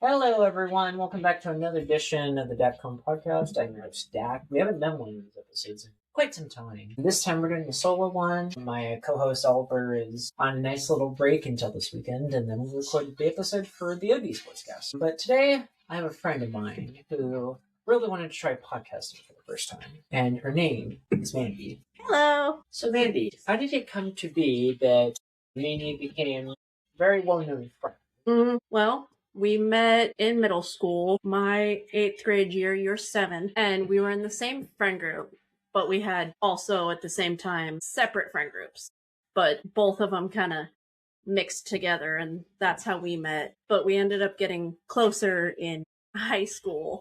Hello, everyone. Welcome back to another edition of the Dak Cohen Podcast. I'm your host, Dak. We haven't done one of these episodes in quite some time. This time we're doing a solo one. My co-host, Oliver, is on a nice little break until this weekend, and then we'll record the episode for the OD Sportscast. But today, I have a friend of mine who really wanted to try podcasting for the first time, and her name is Mandy. Hello. So, Mandy, how did it come to be that me and you became very well-known friends? Well, we met in middle school, my 8th grade year, you're 7th, and we were in the same friend group, but we had also at the same time separate friend groups, but both of them kind of mixed together, and that's how we met. But we ended up getting closer in high school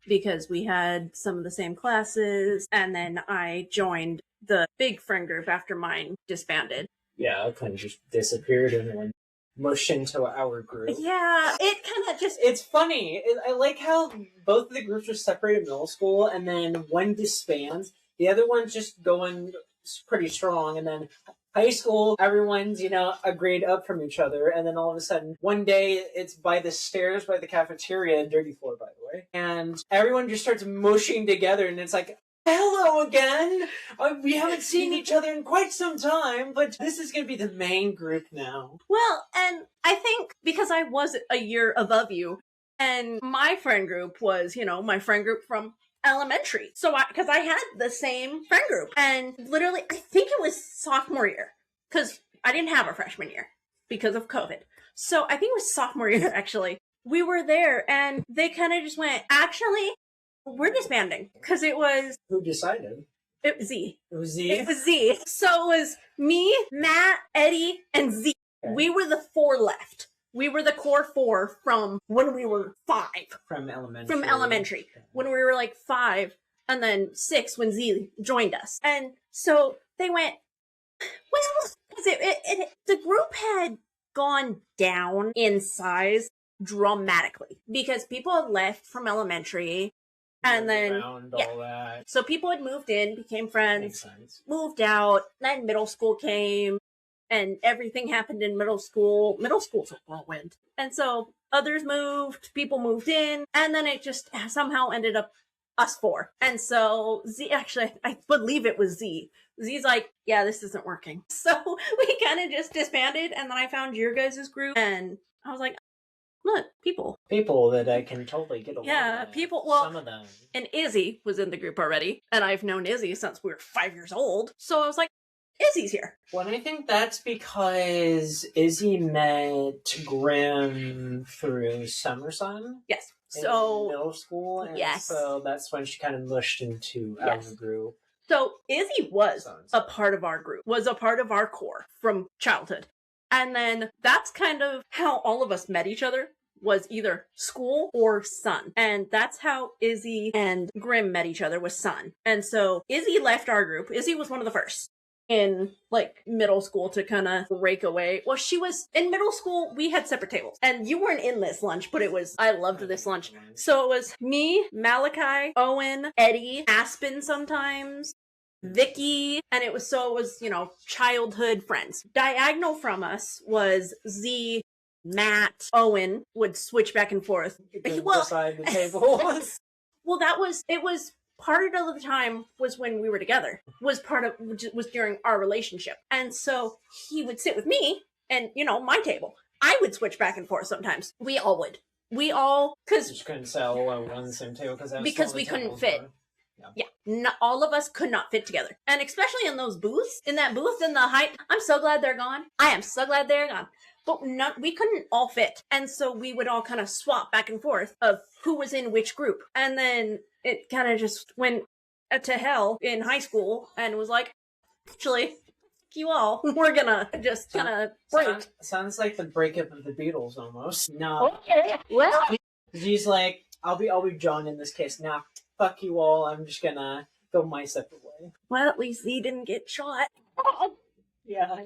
because we had some of the same classes, and then I joined the big friend group after mine disbanded. Yeah, it kind of just disappeared and then mushed into our group. Yeah, it kind of just... It's funny. I like how both of the groups are separated in middle school, and then one disbands. The other one's just going pretty strong, and then high school, everyone's, a grade up from each other, and then all of a sudden, one day, it's by the stairs by the cafeteria, dirty floor, by the way, and everyone just starts mushing together, and it's like, hello again! We haven't seen each other in quite some time, but this is going to be the main group now. Well, and I think because I was a year above you, and my friend group was, my friend group from elementary. So, because I had the same friend group, and literally, I think it was sophomore year, because I didn't have a freshman year because of COVID. So, I think it was sophomore year, actually. We were there, and they kind of just went, actually, we're disbanding, because it was... Who decided? It was Z. It was Z? It was Z. So it was me, Matt, Eddie, and Z. Okay. We were the 4 left. We were the core 4 from when we were 5. From elementary. From elementary. Okay. When we were like 5, and then 6 when Z joined us. And so they went, well, because the group had gone down in size dramatically. Because people had left from elementary. And then, all that. So people had moved in, became friends, moved out, then middle school came, and everything happened in middle school. Middle school's a whirlwind. And so others moved, people moved in, and then it just somehow ended up us 4. And so Z, actually, I believe it was Z. Z's like, yeah, this isn't working. So we kind of just disbanded, and then I found your guys' group, and I was like, look, people that I can totally get along with. Yeah, people, well, some of them. And Izzy was in the group already, and I've known Izzy since we were 5 years old, so I was like, Izzy's here. Well, and I think that's because Izzy met Grim through Summer Sun. Yes. So middle school, and yes. So that's when she kind of mushed into our group. So Izzy was a part of our group, was a part of our core from childhood. And then that's kind of how all of us met each other, was either school or Sun. And that's how Izzy and Grim met each other, was Sun. And so Izzy left our group. Izzy was one of the first in like middle school to kind of break away. Well, she was in middle school. We had separate tables, and you weren't in this lunch, but I loved this lunch. So it was me, Malachi, Owen, Eddie, Aspen sometimes, Vicky, and it was childhood friends. Diagonal from us was Z, Matt, Owen would switch back and forth. Beside the table. Well, it was part of the time was when we were together, was during our relationship. And so he would sit with me and, my table. I would switch back and forth sometimes. We all would. Because... You couldn't say all on the same table because we couldn't fit. Yeah, all of us could not fit together. And especially in those booths, in that booth in the height, I'm so glad they're gone. I am so glad they're gone. But we couldn't all fit. And so we would all kind of swap back and forth of who was in which group. And then it kind of just went to hell in high school and was like, actually, you all, we're gonna just kind of break. Sounds like the breakup of the Beatles almost. No. Okay, well. He's like, I'll be John in this case. Nah, fuck you all. I'm just gonna go my separate way. Well, at least he didn't get shot. Yeah.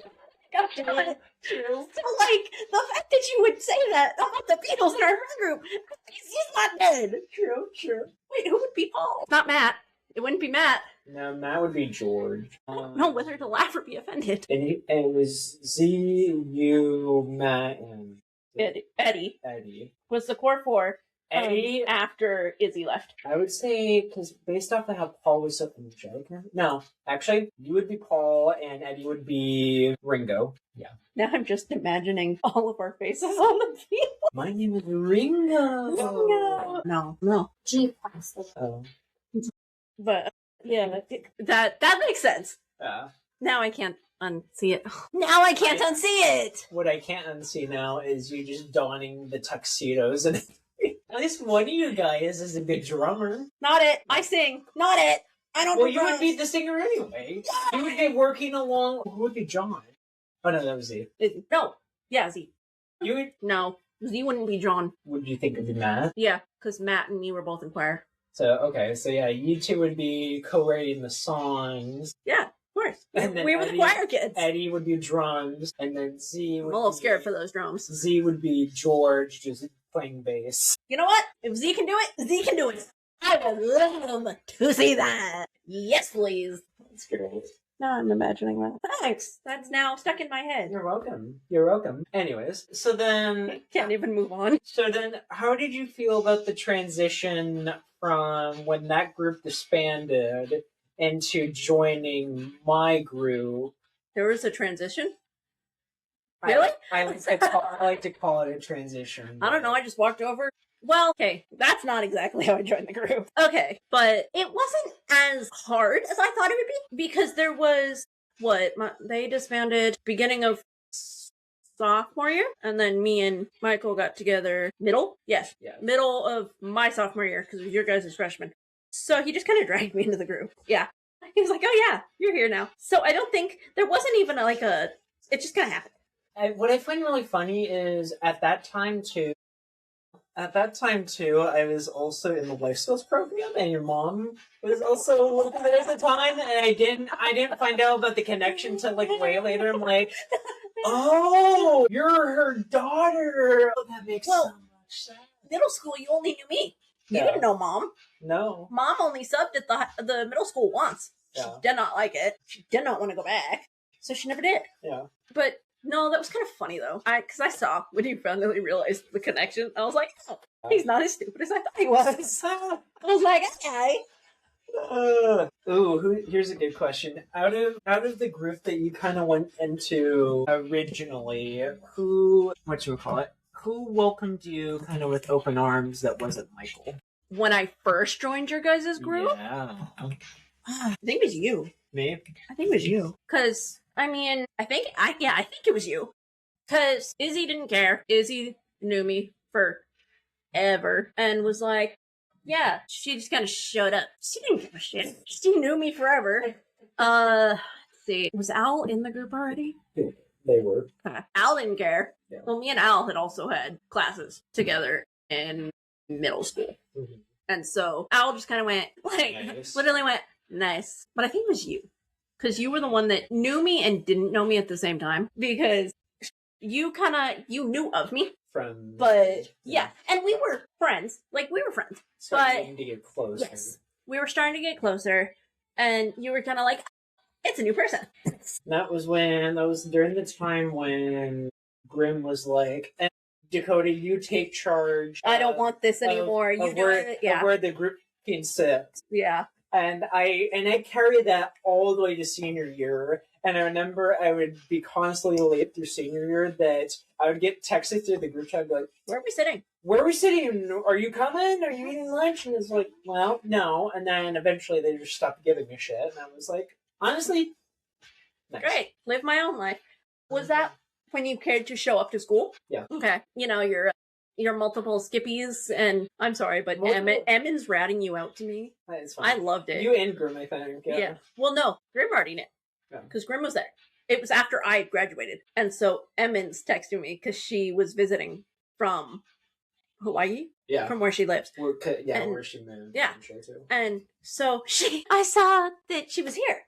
Gosh, true. So, the fact that you would say that about the Beatles in our friend group, he's not dead. True. Wait, who would be Paul? Not Matt. It wouldn't be Matt. No, Matt would be George. No, whether to laugh or be offended. And it was Z, you, Matt, and Eddie was the core four. Eddie after Izzy left. I would say, because based off of how Paul was so energetic. No, actually, you would be Paul and Eddie would be Ringo. Yeah. Now I'm just imagining all of our faces on the field. My name is Ringo. Ringo. No. G. Oh. But yeah, that makes sense. Yeah. Now I can't unsee it. Now I can't unsee it. What I can't unsee now is you just donning the tuxedos and. At least one of you guys is a good drummer. Not it. I sing. Not it. I don't. Well, you would be the singer anyway. You would be working along. Who would be John? Oh no, that was Z. No. Yeah, Z. You would. No, Z wouldn't be John. Would you think it would be Matt? Yeah, because Matt and me were both in choir. So yeah, you two would be co-writing the songs. Yeah, of course. And then we were the choir kids. Eddie would be drums, and then Z would. I'm a little scared for those drums. Z would be George, just playing bass. You know what? If Z can do it, Z can do it. I would love to see that. Yes, please. That's great. Now I'm imagining that. Thanks. That's now stuck in my head. You're welcome. You're welcome. Anyways, so then... Can't even move on. So then, how did you feel about the transition from when that group disbanded into joining my group? There was a transition? Really? I like to call it a transition. I don't know. I just walked over. Well, okay, that's not exactly how I joined the group. Okay, but it wasn't as hard as I thought it would be because there was they disbanded beginning of sophomore year, and then me and Michael got together middle of my sophomore year because it was your guys' freshman. So he just kind of dragged me into the group. Yeah, he was like, "Oh yeah, you're here now." So I don't think there wasn't even it just kind of happened. What I find really funny is at that time too, I was also in the life skills program, and your mom was also looking at it at the time, and I didn't find out about the connection till way later. I'm like, oh, you're her daughter. Oh, that makes so much sense. Middle school, you only knew me. You didn't know Mom. No. Mom only subbed at the middle school once. She did not like it. She did not want to go back, so she never did. Yeah. But no, that was kind of funny though. Because I saw when you finally realized the connection, I was like, oh, he's not as stupid as I thought he was. I was like, okay. Here's a good question. Out of the group that you kind of went into originally, who welcomed you kind of with open arms that wasn't Michael? When I first joined your guys' group? Yeah. I think it was you. Me? I think it was you. Because, I think it was you. Because Izzy didn't care. Izzy knew me forever and was like, yeah, she just kind of showed up. She didn't give a shit. She knew me forever. Let's see. Was Al in the group already? They were. Al didn't care. Yeah. Well, me and Al had also had classes together in middle school. Mm-hmm. And so Al just kind of went, nice. Literally went, nice. But I think it was you. Because you were the one that knew me and didn't know me at the same time. Because you knew of me. From. But, yeah. And we were friends. Starting to get closer. Yes. We were starting to get closer. And you were kind of like, it's a new person. That was during the time when Grim was like, Dakota, you take charge. I don't want this anymore. Of where the group can sit. Yeah. And I carried that all the way to senior year. And I remember I would be constantly late through senior year that I would get texted through the group chat, like, where are we sitting? Where are we sitting? Are you coming? Are you eating lunch? And it's like, well, no. And then eventually they just stopped giving me shit. And I was like, honestly, nice. Great. Live my own life. Was that when you cared to show up to school? Yeah. Okay. You know, your multiple skippies, and I'm sorry, but Emmon's ratting you out to me. It's fine. I loved it. You and Grim, I think. Yeah. Well, no, Grim already knew. Because Grim was there. It was after I had graduated. And so Emmon's texting me because she was visiting from Hawaii. Yeah. From where she lives. Where she moved. Yeah. And so I saw that she was here.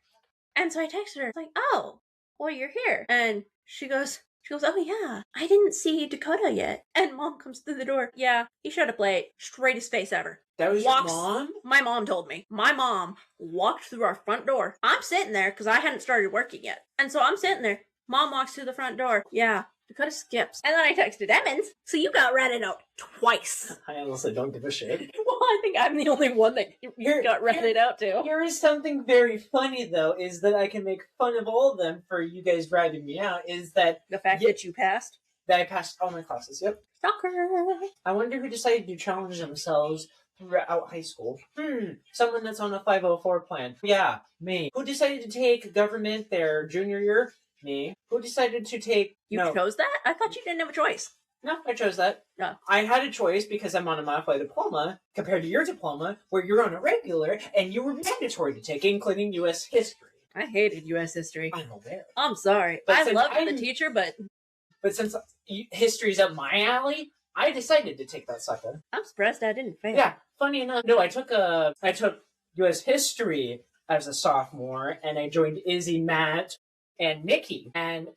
And so I texted her, like, oh, well, you're here. And she goes, oh yeah, I didn't see Dakota yet. And Mom comes through the door. Yeah, he showed up late. Straightest face ever. That was your mom? My mom told me. My mom walked through our front door. I'm sitting there because I hadn't started working yet. And so I'm sitting there. Mom walks through the front door. Yeah, You could have skipped. And then I texted Emmons, so you got ratted out twice. I honestly don't give a shit. Well, I think I'm the only one that you got ratted out to. Here is something very funny, though, is that I can make fun of all of them for you guys ratting me out, is that... The fact that you passed? That I passed all my classes, yep. Soccer! I wonder who decided to challenge themselves throughout high school. Someone that's on a 504 plan. Yeah, me. Who decided to take government their junior year? Me. Who decided to take... You chose that? I thought you didn't have a choice. No, I chose that. No. I had a choice because I'm on a modified diploma compared to your diploma where you're on a regular and you were mandatory to take, including U.S. history. I hated U.S. history. I'm aware. I'm sorry. But I loved the teacher, but... But since history's up my alley, I decided to take that sucker. I'm surprised I didn't fail. Yeah, funny enough. No, I took U.S. history as a sophomore, and I joined Izzy, Matt, and Nikki. And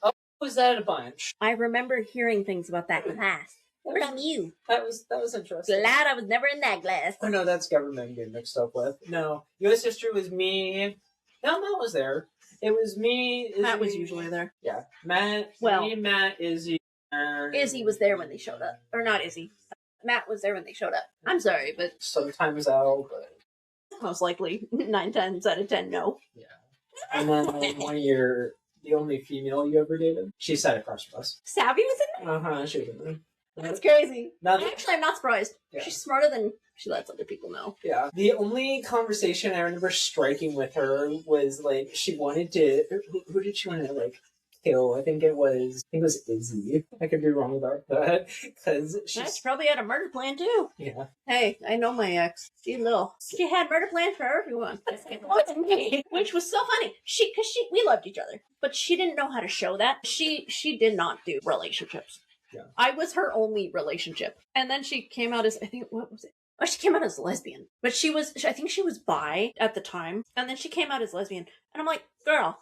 was that a bunch? I remember hearing things about that class. From you. That was interesting. Glad I was never in that class. Oh no, that's government I'm getting mixed up with. No, U.S. history was me. No, Matt was there. It was me. Izzy. Matt was usually there. Yeah, Matt. Well, me, Matt, Izzy. Izzy was there when they showed up, or not Izzy. Matt was there when they showed up. I'm sorry, but sometimes Al, but most likely 9 times out of 10, no. Yeah. And then 1 year, the only female you ever dated, she sat across from us. Savvy was in there. She was in there. That's crazy. Actually, I'm not surprised. Yeah. She's smarter than she lets other people know. Yeah. The only conversation I remember striking with her was like she wanted to. Who did she want to like kill? I think it was Izzy. I could be wrong about that because she's probably had a murder plan too. Yeah. Hey, I know my ex. She had murder plans for everyone. It wasn't me, which was so funny. We loved each other, but she didn't know how to show that. She did not do relationships. Yeah. I was her only relationship. And then she came out as, I think, what was it? Oh, she came out as lesbian. But I think she was bi at the time. And then she came out as lesbian. And I'm like, girl,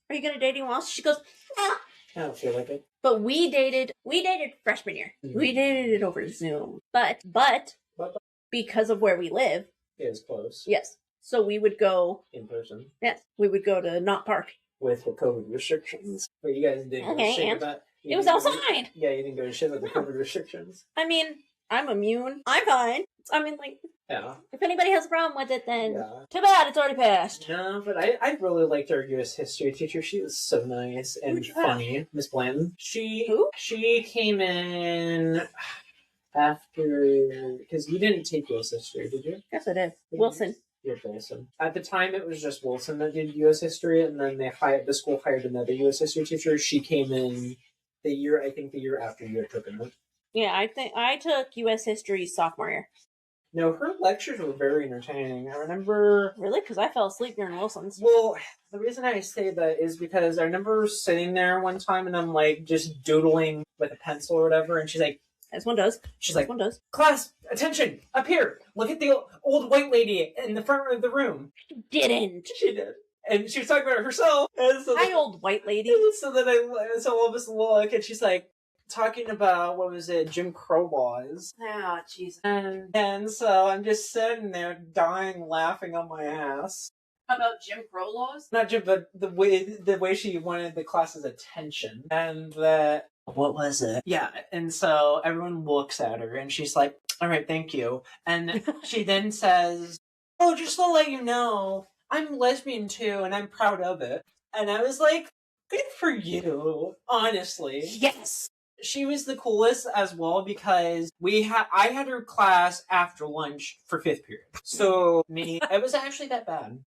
are you going to date anyone else? She goes, no. I don't feel like it. But we dated freshman year. Mm-hmm. We dated it over Zoom. But because of where we live. It was close. Yes. So we would go. In person. Yes. We would go to Knott Park. With the COVID restrictions. But you guys didn't go shit about. It was outside. Yeah, you didn't go to shit with the COVID restrictions. I mean, I'm immune. I'm fine. I mean, like, yeah. If anybody has a problem with it, then too bad, it's already passed. No, but I really liked our U.S. history teacher. She was so nice and funny, Miss Blanton. She came in after, because you didn't take U.S. history, did you? Yes, I did. Wilson. You're Wilson. At the time, it was just Wilson that did U.S. history, and then the school hired another U.S. history teacher. She came in the year after you had taken it. Yeah, I think I took U.S. history sophomore year. No, her lectures were very entertaining. I remember... Really? Because I fell asleep during Wilson's. Well, the reason I say that is because I remember sitting there one time and I'm like just doodling with a pencil or whatever, and she's like, as one does. She's like, class, attention, up here. Look at the old white lady in the front of the room. She didn't. She did. And she was talking about herself. And so hi, old white lady. So all of us look, and she's like, talking about, what was it, Jim Crow laws. Oh, jeez. And so I'm just sitting there dying laughing on my ass. About Jim Crow laws? Not Jim, but the way she wanted the class's attention. And what was it? Yeah, and so everyone looks at her and she's like, all right, thank you. And she then says, oh, just to let you know, I'm lesbian too and I'm proud of it. And I was like, good for you, honestly. Yes. She was the coolest as well because I had her class after lunch for 5th period. So it was actually that bad.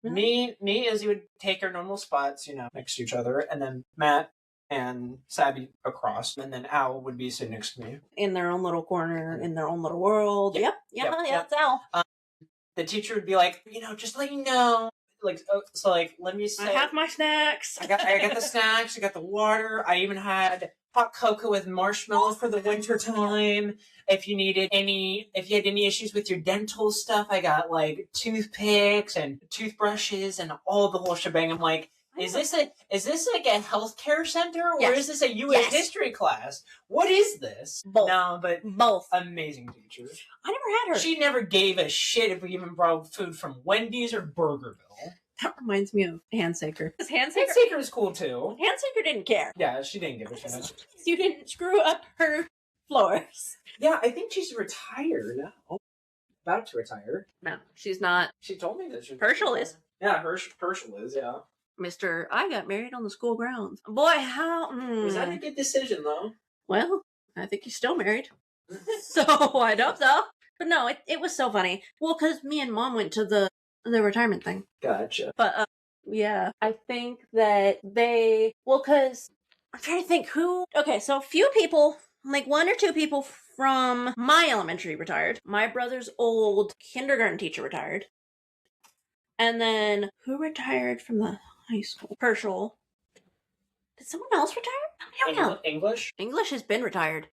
Me, as you would take our normal spots, next to each other, and then Matt and Sabby across, and then Al would be sitting next to me. In their own little corner, in their own little world. Yep, that's Al. The teacher would be like, just let you know. Let me say. I have my snacks. I got the snacks, I got the water, I even had hot cocoa with marshmallow for the winter time. If you had any issues with your dental stuff, I got toothpicks and toothbrushes and all the whole shebang. I'm like, is this like a healthcare center or is this a U.S. history class? What is this? Both. No, but both. Amazing teacher. I never had her. She never gave a shit if we even brought food from Wendy's or Burgerville. That reminds me of Handsaker. Handsaker was cool too. Handsaker didn't care. Yeah, she didn't give a shit. You didn't screw up her floors. Yeah, I think she's retired now. About to retire. No, she's not. She told me that she was Herschel is. Yeah, Herschel is, yeah. Mr. I got married on the school grounds. Boy, how... Was that a good decision, though? Well, I think he's still married. So, I hope so. But no, it was so funny. Well, because me and Mom went to the retirement thing. Gotcha. But, yeah, I think that they... Well, because... I'm trying to think who... Okay, so a few people, like 1 or 2 people from my elementary retired. My brother's old kindergarten teacher retired. And then, who retired from the high school? Herschel. Did someone else retire? I don't know. English? English has been retired.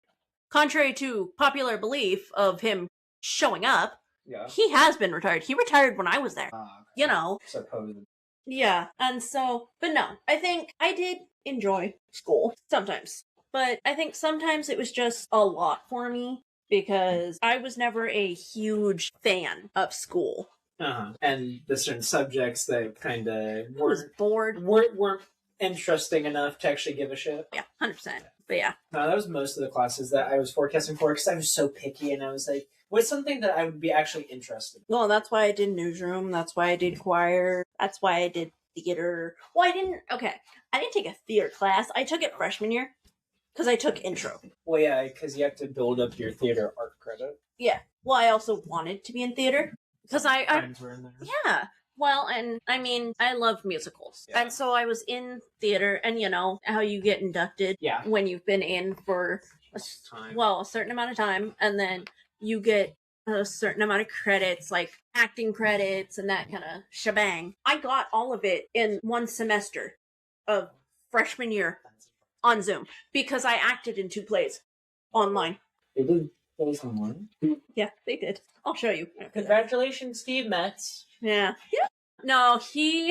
Contrary to popular belief of him showing up, yeah, he has been retired. He retired when I was there. Okay. You know. Supposedly. Yeah, and so, but no, I think I did enjoy school sometimes. But I think sometimes it was just a lot for me because I was never a huge fan of school. And the certain subjects that kind of weren't interesting enough to actually give a shit. Yeah, 100%. But yeah. No, that was most of the classes that I was forecasting for because I was so picky and I was like, what's something that I would be actually interested in? Well, that's why I did newsroom. That's why I did choir. That's why I did theater. Well, I didn't take a theater class. I took it freshman year because I took intro. Well, yeah, because you have to build up your theater art credit. Yeah. Well, I also wanted to be in theater. Because friends were in there. Yeah. Well, and I mean, I love musicals. Yeah. And so I was in theater, and you know how you get inducted when you've been in for a certain amount of time, and then you get a certain amount of credits, like acting credits and that kind of shebang. I got all of it in 1 semester of freshman year on Zoom because I acted in 2 plays online. They did plays online? Yeah, they did. I'll show you. Congratulations, Steve Metz. Yeah. Yeah. No,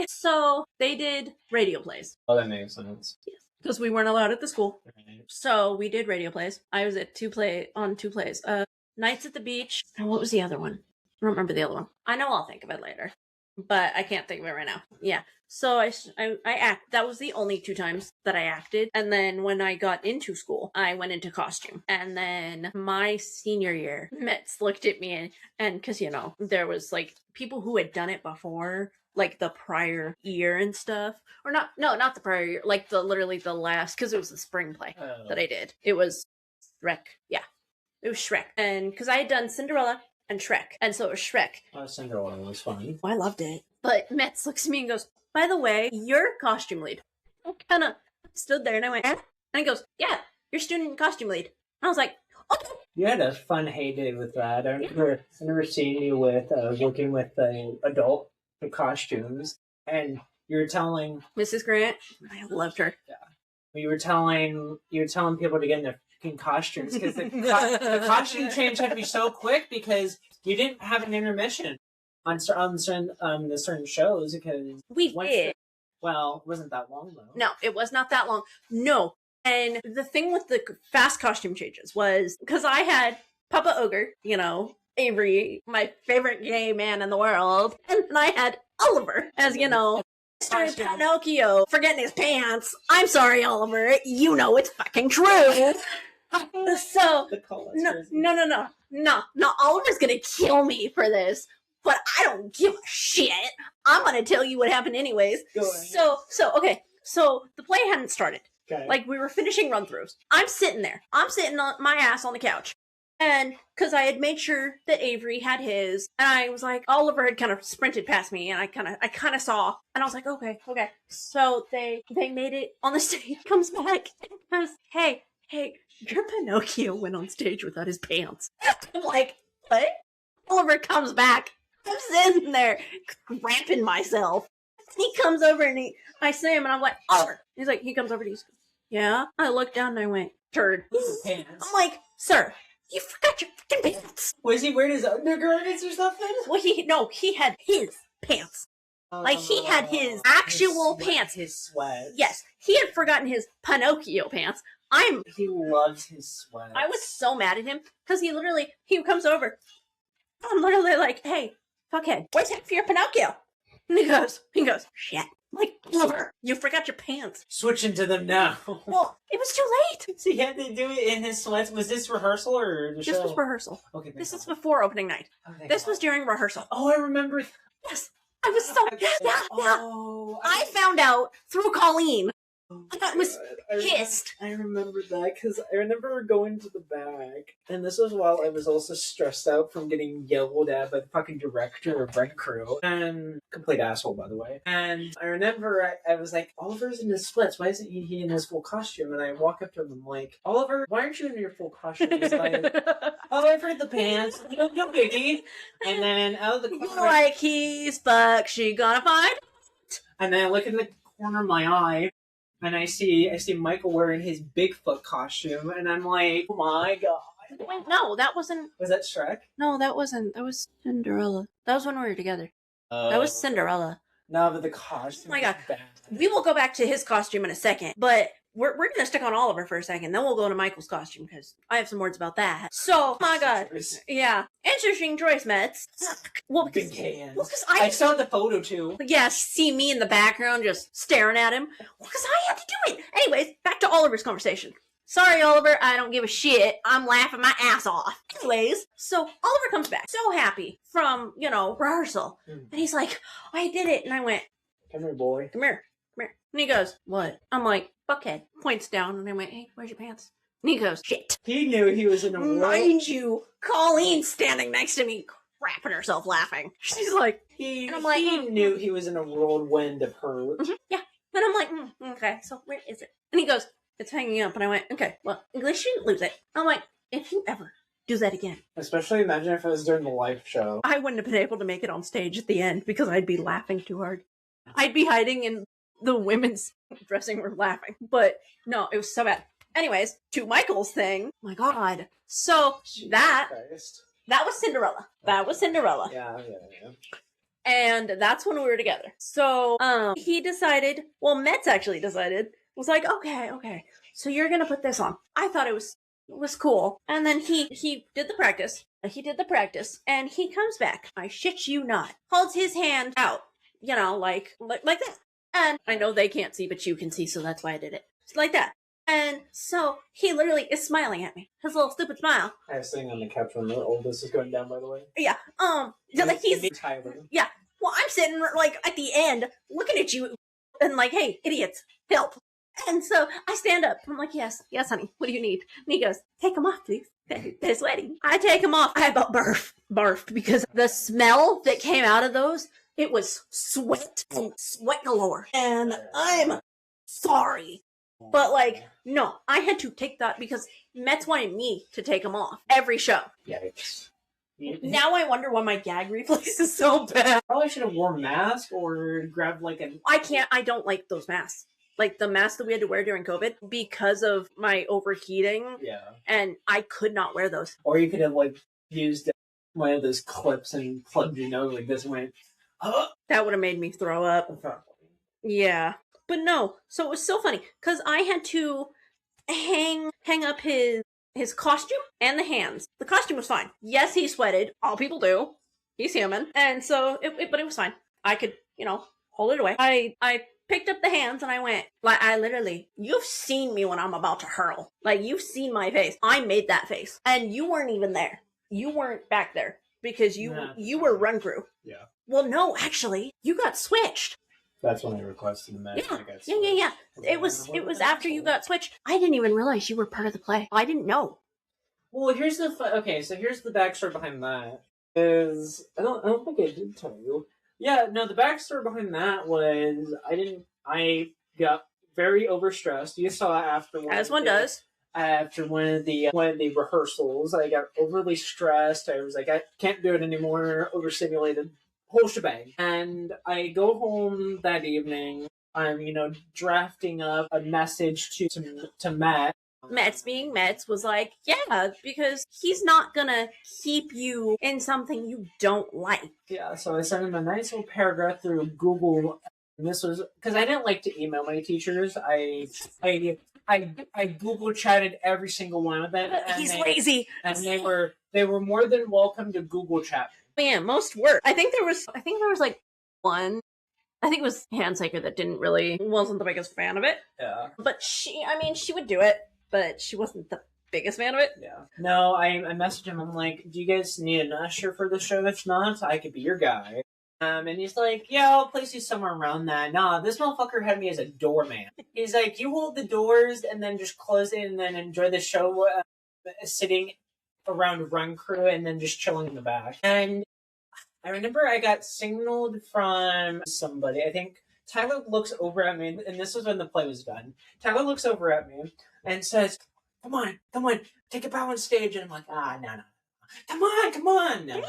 so they did radio plays. Oh, that makes sense. Yes. Because we weren't allowed at the school. Right. So we did radio plays. I was at 2 plays. Nights at the Beach. And what was the other one? I don't remember the other one. I know I'll think of it later. But I can't think of it right now. Yeah. So I act. That was the only 2 times that I acted. And then when I got into school, I went into costume. And then my senior year, Metz looked at me and because, you know, there was like people who had done it before, like the prior year and stuff. Or not the prior year, like literally the last, because it was the spring play that I did. It was Shrek. Yeah. It was Shrek. And because I had done Cinderella and Shrek. And so it was Shrek. Cinderella was fun. I loved it. But Metz looks at me and goes, by the way, you're costume lead. I kind of stood there and I went, eh? And he goes, yeah, you're student costume lead. And I was like, okay. You had a fun heyday with that. I never seen you with working with adult costumes. And you were telling Mrs. Grant, I loved her. Yeah. You were telling people to get in their fucking costumes because the costume change had to be so quick because you didn't have an intermission on the certain shows because we did. Well, it wasn't that long though. No, it was not that long. No. And the thing with the fast costume changes was because I had Papa Ogre, you know, Avery, my favorite gay man in the world, and I had Oliver as, you know, Mr. Pinocchio forgetting his pants. I'm sorry, Oliver. You know it's fucking true. So no, Oliver's gonna kill me for this, but I don't give a shit. I'm gonna tell you what happened anyways. So the play hadn't started. Okay. Like we were finishing run-throughs. I'm sitting on my ass on the couch. And because I had made sure that Avery had his, and I was like, Oliver had kind of sprinted past me, and I kind of saw, and I was like, okay. So they made it on the stage, comes back, and goes, hey, your Pinocchio went on stage without his pants. I'm like, what? Oliver comes back. I'm sitting there cramping myself. He comes over and I see him and I'm like, Oliver. He's like, he comes over and he's, yeah. I looked down and I went, turd. Pants. I'm like, sir, you forgot your fucking pants. Was he wearing his undergarments or something? Well, he had his pants. Like, he had his actual pants. His sweat. Yes. He had forgotten his Pinocchio pants. He loves his sweat. I was so mad at him because he comes over. I'm literally like, hey, fuckhead, where's half your Pinocchio? And he goes, shit. I'm like, Oliver, you forgot your pants. Switch into them now. Well, it was too late. So he had to do it in his sweats. Was this rehearsal or the show? This was rehearsal. Okay. This is before opening night. This was during rehearsal. Oh, I remember. Yes. I was so... Yeah. Oh, I found out through Colleen. I was pissed. I remember that because I remember going to the back, and this was while I was also stressed out from getting yelled at by the fucking director of Rent Crew, and complete asshole, by the way. And I remember I was like, Oliver's in his splits. Why isn't he in his full costume? And I walk up to him, I'm like, Oliver, why aren't you in your full costume? He's like, oh, I've heard the pants. No biggie. And then out of the corner, like he's fuck, she gonna find. And then I look in the corner of my eye. And I see Michael wearing his Bigfoot costume, and I'm like, oh my god. Wait, no, that wasn't... Was that Shrek? No, that wasn't. That was Cinderella. That was when we were together. That was Cinderella. No, but the costume Oh my god. bad. We will go back to his costume in a second, but we're going to stick on Oliver for a second, then we'll go to Michael's costume, because I have some words about that. So, oh my god. Yeah. Interesting choice, Mets. Well, because, big hands. Well, because I saw the photo, too. Yeah, see me in the background just staring at him. Well, because I had to do it. Anyways, back to Oliver's conversation. Sorry, Oliver, I don't give a shit. I'm laughing my ass off. Anyways, so Oliver comes back so happy from, rehearsal. And he's like, I did it. And I went, come here, boy. Come here. And he goes, what? I'm like, fuckhead. Points down, and I went, hey, where's your pants? And he goes, shit. He knew he was in a world. Mind you, Colleen's standing next to me, crapping herself laughing. She's like, he like, knew he was in a whirlwind of hurt. Mm-hmm, yeah. And I'm like, okay, so where is it? And he goes, it's hanging up. And I went, okay, well, at least you didn't lose it. I'm like, if you ever do that again. Especially imagine if it was during the live show. I wouldn't have been able to make it on stage at the end because I'd be laughing too hard. I'd be hiding in the women's dressing room laughing. But no, it was so bad. Anyways, to Michael's thing. My god. So that was Cinderella. That was Cinderella. Yeah. And that's when we were together. So he decided, well, Metz actually decided, was like, okay. So you're gonna put this on. I thought it was cool. And then he did the practice. And he comes back. I shit you not. Holds his hand out. Like that. And I know they can't see, but you can see, so that's why I did it. Like that. And so he literally is smiling at me. His little stupid smile. I was sitting on the couch when the oldest is going down, by the way. Yeah. Like he's Tyler. Yeah. Well, I'm sitting like at the end looking at you and like, hey, idiots, help. And so I stand up. I'm like, yes, honey. What do you need? And he goes, take them off, please. They're sweating. I take them off. I about barfed because the smell that came out of those, it was sweat and sweat galore. And I'm sorry. But like, no, I had to take that because Metz wanted me to take them off every show. Yikes. Now I wonder why my gag reflex is so bad. Probably should have worn a mask or grabbed like a... I don't like those masks. Like the mask that we had to wear during COVID because of my overheating. Yeah. And I could not wear those. Or you could have like used one of those clips and plugged your nose like this and went, oh! That would have made me throw up. Yeah. But no. So it was so funny because I had to hang up his costume and the hands. The costume was fine. Yes, he sweated. All people do. He's human. And so, but it was fine. I could, hold it away. I picked up the hands and I went, like, I literally, you've seen me when I'm about to hurl. Like, you've seen my face. I made that face. And you weren't even there. You weren't back there because you were run crew. Yeah. Well, no, actually, you got switched. That's when I requested the match. Yeah. It was after you got switched. I didn't even realize you were part of the play. I didn't know. Well, here's the backstory behind that. I don't think I did tell you. Yeah, no, the backstory behind that was I got very overstressed. You saw after one does. After one of the rehearsals, I got overly stressed. I was like, I can't do it anymore. Overstimulated. Whole shebang. And I go home that evening. I'm, drafting up a message to Matt. Metz being Metz was like, yeah, because he's not gonna keep you in something you don't like. Yeah, so I sent him a nice little paragraph through Google. And this was because I didn't like to email my teachers. I Google chatted every single one of them. He's lazy, and they were more than welcome to Google chat. Yeah, most were. I think there was like one I think it was Handsaker that wasn't the biggest fan of it. Yeah. But she would do it, but she wasn't the biggest fan of it. Yeah. No, I messaged him. I'm like, do you guys need an usher for the show? If not, I could be your guy. And he's like, yeah, I'll place you somewhere around that. Nah, this motherfucker had me as a doorman. He's like, you hold the doors and then just close it and then enjoy the show sitting around run crew and then just chilling in the back. And I remember I got signaled from somebody. I think Tyler looks over at me, and this was when the play was done. Tyler looks over at me and says, come on, take a bow on stage. And I'm like, no. Come on. No.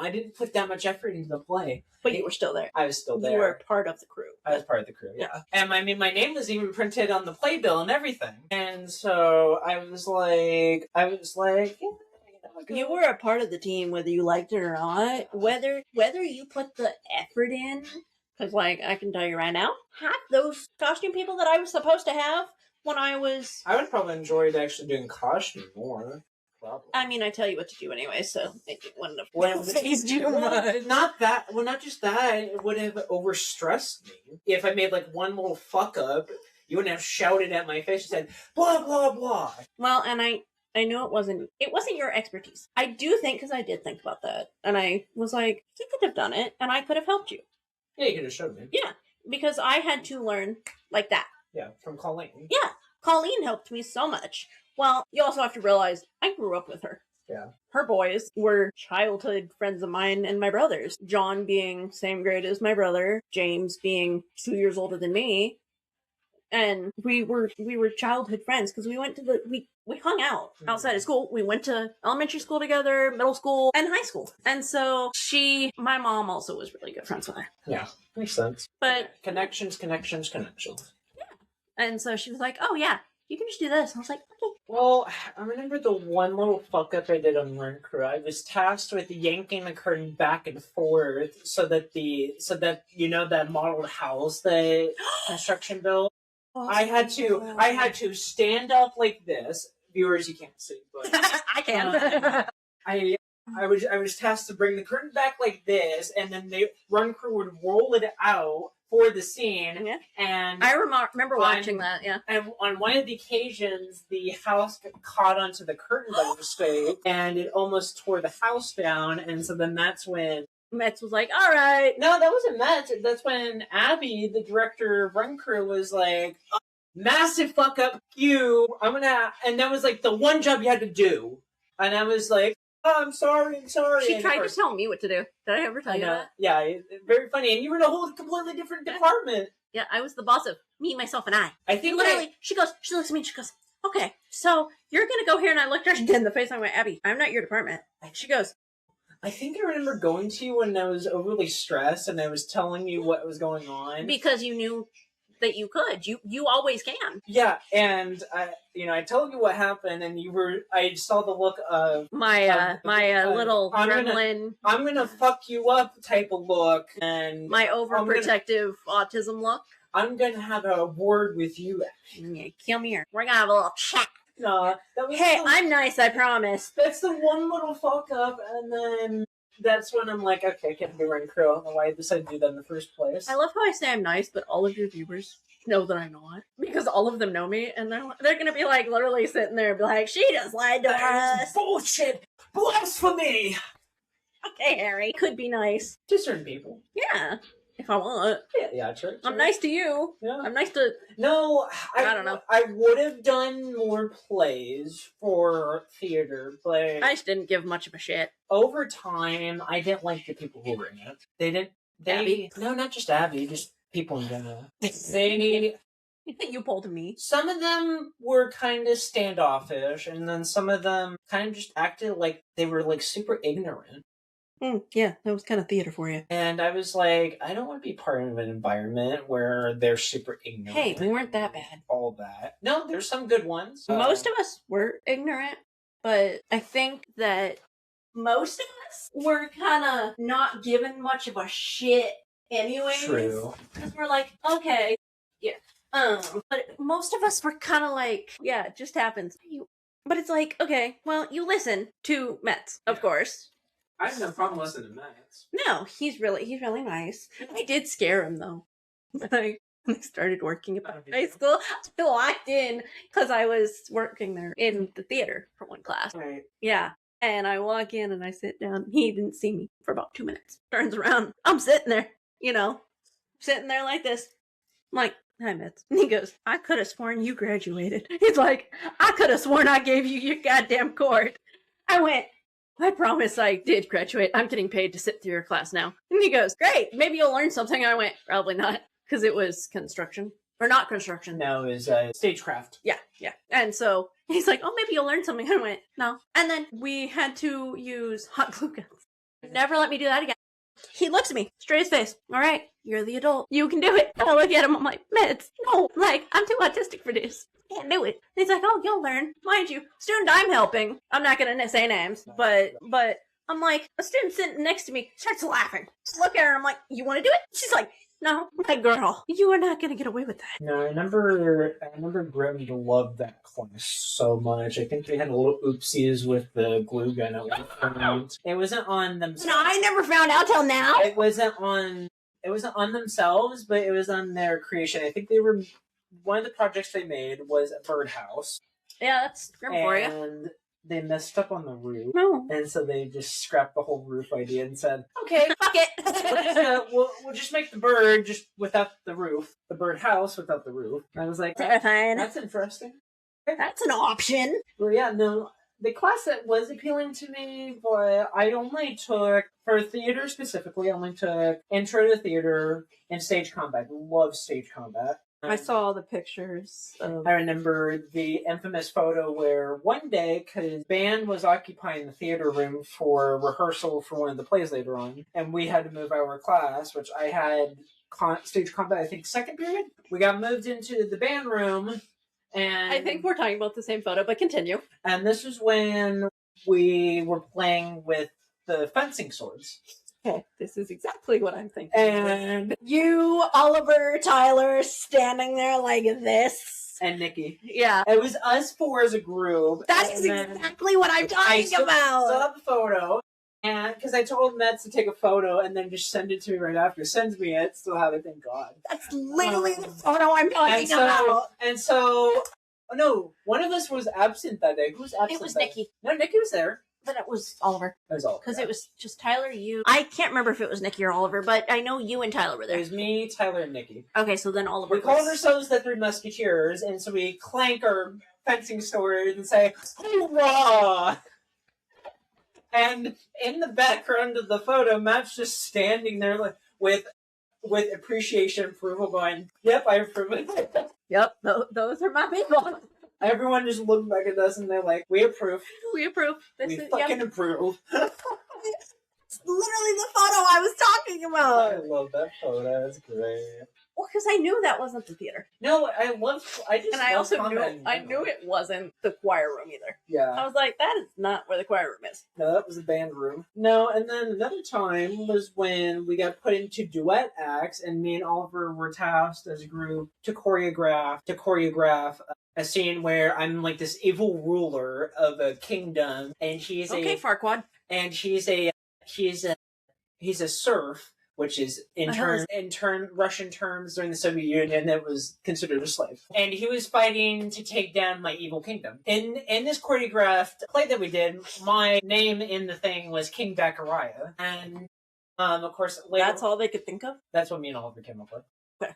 I didn't put that much effort into the play. But you were still there. I was still there. You were part of the crew. I was part of the crew, yeah. And I mean, my name was even printed on the playbill and everything. And so I was like, yeah. You were a part of the team, whether you liked it or not. Whether you put the effort in, because, like, I can tell you right now, half those costume people that I was supposed to have when I was... I would probably enjoyed actually doing costume more. Probably. I mean, I tell you what to do anyway, so it wouldn't have phased you much. Not just that, it would have overstressed me. If I made, like, one little fuck up, you wouldn't have shouted at my face and said, blah, blah, blah. Well, and I know it wasn't your expertise. I do think, because I did think about that, and I was like, you could have done it, and I could have helped you. Yeah, you could have showed me. Yeah, because I had to learn like that. Yeah, from Colleen. Yeah, Colleen helped me so much. Well, you also have to realize, I grew up with her. Yeah. Her boys were childhood friends of mine and my brother's. John being same grade as my brother, James being 2 years older than me. And we were childhood friends because we went to we hung out outside of school. We went to elementary school together, middle school, and high school. And so my mom also was really good friends with her. Yeah, makes sense. But connections. Yeah. And so she was like, oh yeah, you can just do this. And I was like, okay. Well, I remember the one little fuck up I did on Run Crew. I was tasked with yanking the curtain back and forth so that that modeled house, the construction built. I had to stand up like this. Viewers, you can't see, but I can. I was tasked to bring the curtain back like this, and then the Run Crew would roll it out for the scene. Yeah. And I remember watching that. Yeah. And on one of the occasions, the house got caught onto the curtain by mistake, and it almost tore the house down. And so then that's when Metz was like, all right. No, that wasn't Metz. That's when Abby, the director of Run Crew, was like, massive fuck up, you. And that was like the one job you had to do. And I was like, oh, I'm sorry. She tried to tell me what to do. Did I ever tell you that? Yeah, very funny. And you were in a whole completely different department. Yeah, I was the boss of me, myself, and I. I think literally, she looks at me and she goes, okay, so you're going to go here. And I looked her dead in the face. I went, Abby, I'm not your department. She goes, I think I remember going to you when I was overly stressed and I was telling you what was going on. Because you knew that you could. You always can. Yeah, and I told you what happened, and I saw the look of my little gremlin. I'm gonna fuck you up type of look, and my overprotective autism look. I'm gonna have a word with you. Yeah, come here. We're gonna have a little chat. No, I'm nice, I promise. That's the one little fuck up, and then that's when I'm like, okay, I can't be Run Crew. I don't know why I decided to do that in the first place. I love how I say I'm nice, but all of your viewers know that I'm not. Because all of them know me, and they're gonna be like literally sitting there and be like, she just lied to us. Bullshit! Blasphemy! Okay, Harry. Could be nice. To certain people. Yeah. If I want. Yeah, true. I'm nice to you. Yeah. I'm nice to... No, I don't know. I would have done more plays for theater, but... I just didn't give much of a shit. Over time, I didn't like the people who were in it. Abby? No, not just Abby, just people in general. You pulled me. Some of them were kind of standoffish, and then some of them kind of just acted like they were, like, super ignorant. Yeah, that was kind of theater for you. And I was like, I don't want to be part of an environment where they're super ignorant. Hey, we weren't that bad. All that. No, there's some good ones. Most of us were ignorant, but I think that most of us were kind of not given much of a shit anyways. True. Because we're like, okay, yeah. But most of us were kind of like, yeah, it just happens. But it's like, okay, well, you listen to Metz, of course. I have no problem listening to Max. No, he's really nice. I did scare him though. When I started working at high school, I walked in because I was working there in the theater for one class. Right. Yeah. And I walk in and I sit down. He didn't see me for about 2 minutes. Turns around. I'm sitting there, sitting there like this. I'm like, hi, Mitz. And he goes, I could have sworn you graduated. He's like, I could have sworn I gave you your goddamn cord. I went, I promise I did graduate. I'm getting paid to sit through your class now. And he goes, great. Maybe you'll learn something. I went, probably not. Because it was construction. Or not construction. No, it was stagecraft. Yeah. And so he's like, oh, maybe you'll learn something. I went, no. And then we had to use hot glue guns. Never let me do that again. He looks at me, straight his face. All right, you're the adult. You can do it. And I look at him. I'm like, Mitz, no. I'm too autistic for this. Can't do it. And he's like, oh, you'll learn. Mind you, student I'm helping. I'm not going to say names, but I'm like, a student sitting next to me starts laughing. Look at her. I'm like, you want to do it? She's like, no, my girl, you are not going to get away with that. No, I remember Grim loved that class so much. I think they had a little oopsies with the glue gun at one point. It wasn't on themselves. No, I never found out till now. It wasn't on themselves, but it was on their creation. I think one of the projects they made was a birdhouse. Yeah, that's Grim for you. And they messed up on the roof. No. And so they just scrapped the whole roof idea and said, okay, fuck it. we'll just make the bird just without the roof. The birdhouse without the roof. And I was like, terrifying. That's interesting. That's an option. Well, yeah, no. The class that was appealing to me, but I only took, for theater specifically, I only took Intro to Theater and Stage Combat. I love Stage Combat. I saw the pictures. I remember the infamous photo where one day, because band was occupying the theater room for rehearsal for one of the plays later on, and we had to move our class, which I had Stage Combat, I think, second period. We got moved into the band room, and I think we're talking about the same photo, but continue. And this was when we were playing with the fencing swords. Okay, this is exactly what I'm thinking. And you, Oliver, Tyler, standing there like this. And Nikki. Yeah. It was us four as a group. That is exactly what I'm talking about. I saw the photo, and because I told Metz to take a photo and then just send it to me right after. Sends me it, still have it, thank God. That's literally the photo I'm talking about. And so, oh no, one of us was absent that day. Who was absent? It was Nikki. No, Nikki was there. But it was Oliver. It was Oliver. Because it was just Tyler, you. I can't remember if it was Nikki or Oliver, but I know you and Tyler were there. It was me, Tyler, and Nikki. Okay, so then Oliver. We called ourselves the Three Musketeers, and so we clank our fencing swords and say, "Hoorah!" And in the background of the photo, Matt's just standing there with appreciation and approval, going, "Yep, I approve it." Yep, those are my people. Everyone just looked back at us and they're like, we approve. We approve. We fucking approve. It's literally the photo I was talking about. I love that photo. It's great. Well, because I knew that wasn't the theater. No, I also knew it wasn't the choir room either. Yeah. I was like, that is not where the choir room is. No, that was the band room. No, and then another time was when we got put into duet acts, and me and Oliver were tasked as a group to choreograph a scene where I'm like this evil ruler of a kingdom, and he's Farquaad, and he's a serf, which is in Russian terms during the Soviet Union, it was considered a slave. And he was fighting to take down my evil kingdom. In this choreographed play that we did, my name in the thing was King Dachariah, and of course later, that's all they could think of. That's what me and Oliver came up with. Okay.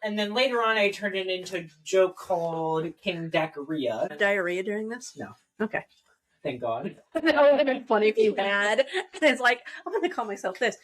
And then later on, I turned it into a joke called King Dachariah. Diarrhea during this? No. Okay. Thank God. That would have been funny if you had. And it's like, I'm going to call myself this.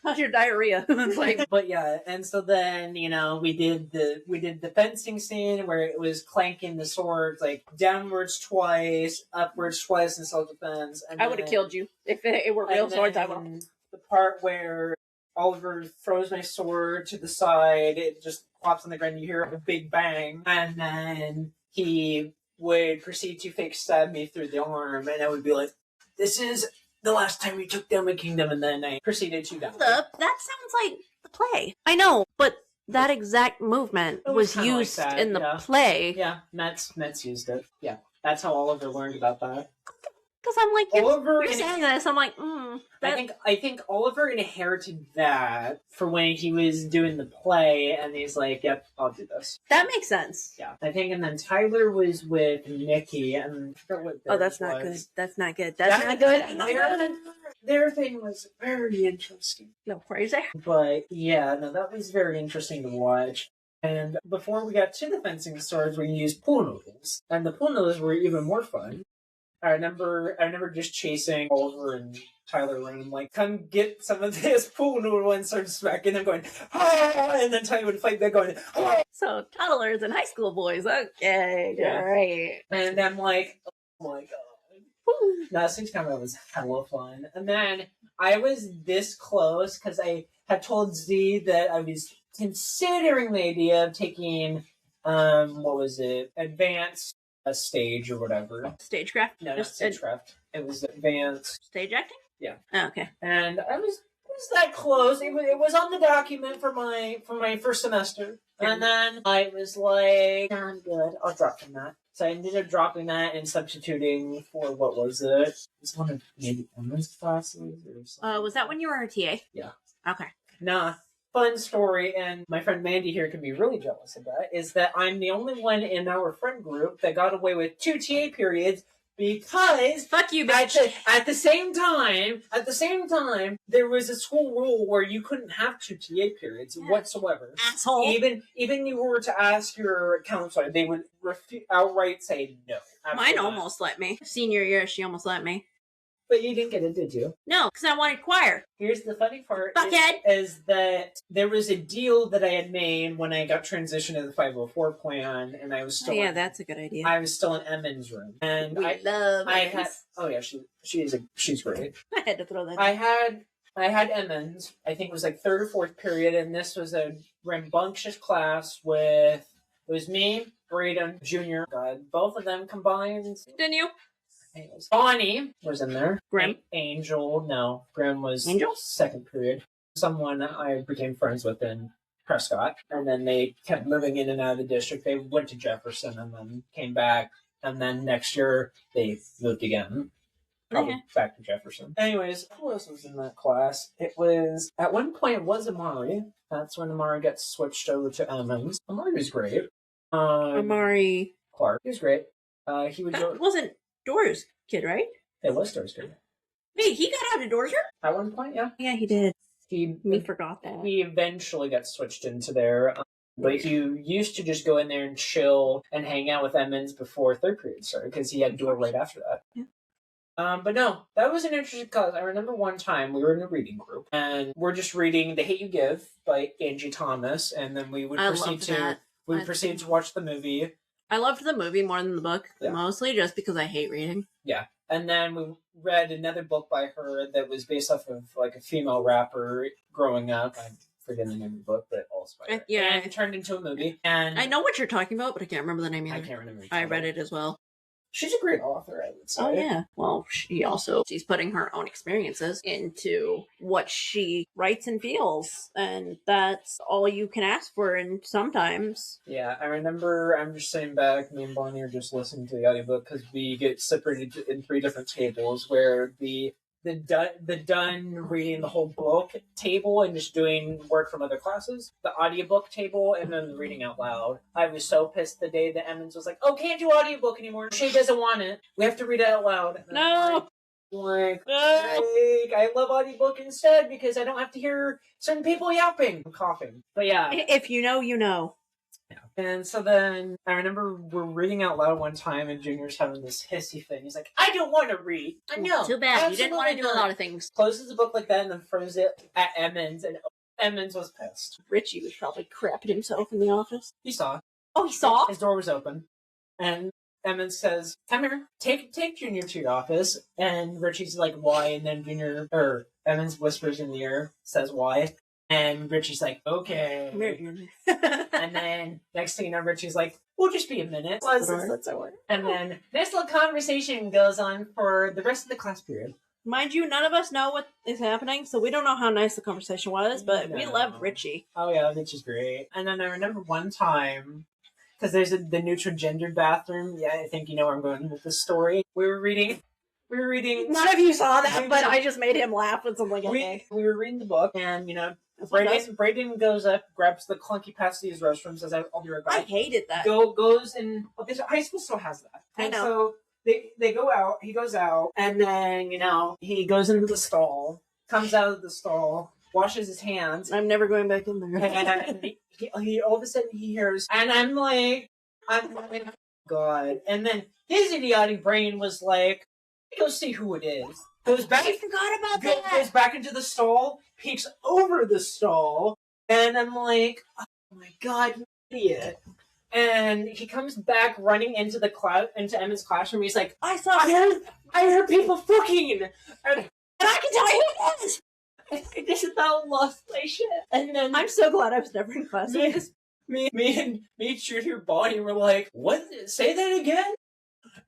How's your diarrhea? It's like, but yeah, and so then we did the fencing scene where it was clanking the swords like downwards twice, upwards twice in self-defense. I would have killed you if it were real swords. I would. The part where Oliver throws my sword to the side, it just plops on the ground, you hear a big bang, and then he would proceed to fake stab me through the arm, and I would be like, this is the last time you took down my kingdom, and then I proceeded to die. That sounds like the play. I know, but that exact movement was used in the play. Yeah, Metz used it. Yeah, that's how Oliver learned about that. Because I'm like, you're saying this. I'm like, I think Oliver inherited that for when he was doing the play, and he's like, "Yep, I'll do this." That makes sense. Yeah, I think, and then Tyler was with Nikki, and I forgot what that's not good. That's not good. That's not good. Their thing was very interesting. No, crazy. But yeah, no, that was very interesting to watch. And before we got to the fencing stores, we used pool noodles, and the pool noodles were even more fun. I remember just chasing Oliver and Tyler around. I'm like, come get some of this pool noodle, and start smacking them, going, ah! And then Tyler would fight back, going, ah! So toddlers and high school boys, okay, great. And I'm like, oh my god. That six time was hella fun. And then I was this close because I had told Z that I was considering the idea of taking, advanced stage or whatever. Stagecraft? No, not stagecraft. It was advanced. Stage acting? Yeah. Oh, okay. And I was that close. It was on the document for my first semester. And then I was like, I'm good. I'll drop from that. So I ended up dropping that and substituting for, what was it? It was one of maybe Emma's classes or something. Was that when you were a TA? Yeah. Okay. Nah. Fun story, and my friend Mandy here can be really jealous of that, is that I'm the only one in our friend group that got away with 2 TA periods because fuck you, bitch. At the same time, there was a school rule where you couldn't have 2 TA periods whatsoever. Asshole. Even you were to ask your counselor, they would outright say no. Mine almost let me. Senior year, she almost let me. But you didn't get it, did you? No, because I wanted choir. Here's the funny part. Fuckhead! Is that there was a deal that I had made when I got transitioned to the 504 plan, and I was still... Oh, yeah, that's a good idea. I was still in Emmons' room. And she's great. I had to throw that in. I had Emmons, I think it was like 3rd or 4th period, and this was a rambunctious class with... It was me, Braden, Junior. God, both of them combined. Didn't you? Bonnie was in there. Grim? Angel. No. Grim was Angel? 2nd period. Someone I became friends with in Prescott. And then they kept moving in and out of the district. They went to Jefferson and then came back. And then next year they moved again. Probably back to Jefferson. Anyways, who else was in that class? It was, at one point it was Amari. That's when Amari got switched over to Emmons. Amari was great. Amari Clark. He was great. He was... That wasn't Dora's kid, right? It was Dora's kid. Wait, he got out of Dora's? At one point, yeah. Yeah, he did. We forgot that. He eventually got switched into there. But he used to just go in there and chill and hang out with Emmons before 3rd period started because he had Dora right after that. Yeah. But no, that was an interesting cause. I remember one time we were in a reading group and we're just reading The Hate You Give by Angie Thomas, and then we would proceed to watch the movie. I loved the movie more than the book, mostly just because I hate reading. Yeah. And then we read another book by her that was based off of like a female rapper growing up. I forget the name of the book, but also by her. Yeah. And it turned into a movie. And I know what you're talking about, but I can't remember the name either. I can't remember. I read it as well. She's a great author, I would say. Oh, yeah. Well, she's putting her own experiences into what she writes and feels. And that's all you can ask for, and sometimes. Yeah, I remember I'm just sitting back, me and Bonnie are just listening to the audiobook because we get separated in 3 different tables where the done reading the whole book table and just doing work from other classes, the audiobook table, and then the reading out loud. I was so pissed the day that Emmons was like, oh, can't do audiobook anymore. She doesn't want it. We have to read it out loud. No! I love audiobook instead because I don't have to hear certain people yapping and coughing. But yeah. If you know, you know. Yeah. And so then I remember we're reading out loud one time and Junior's having this hissy thing. He's like, I don't want to read. I know. Too bad. You didn't want to do a lot of things. Closes the book like that and then throws it at Emmons, and Emmons was pissed. Richie was probably crapping himself in the office. He saw. Oh, he saw? His door was open. And Emmons says, come here, take Junior to your office. And Richie's like, why? And then Emmons whispers in the ear, says why. And Richie's like, okay. And then next thing you know, Richie's like, we'll just be a minute. And then this little conversation goes on for the rest of the class period. Mind you, none of us know what is happening, so we don't know how nice the conversation was, but we loved Richie. Oh yeah, Richie's great. And then I remember one time, because there's the neutral gender bathroom. Yeah, I think you know where I'm going with this story. We were reading we were reading. None of you saw that, but I just made him laugh with something. We were reading the book, and Brayden goes up, grabs the clunky pass to these restrooms, says, "I'll be right back." I hated that. Goes and high school still has that. And I know. So they go out. He goes out, and then he goes into the stall, comes out of the stall, washes his hands. I'm never going back in there. And he all of a sudden he hears, and I'm like, God. And then his idiotic brain was like, go see who it is. Goes back. I forgot about that. Goes back into the stall, peeks over the stall, and I'm like, oh my God, you idiot. And he comes back running into into Emma's classroom. He's like, I heard people fucking, and I can tell you who it is. I just about lost my shit. And then I'm so glad I was never in class. Me and Junior Bonnie were like, what? Say that again?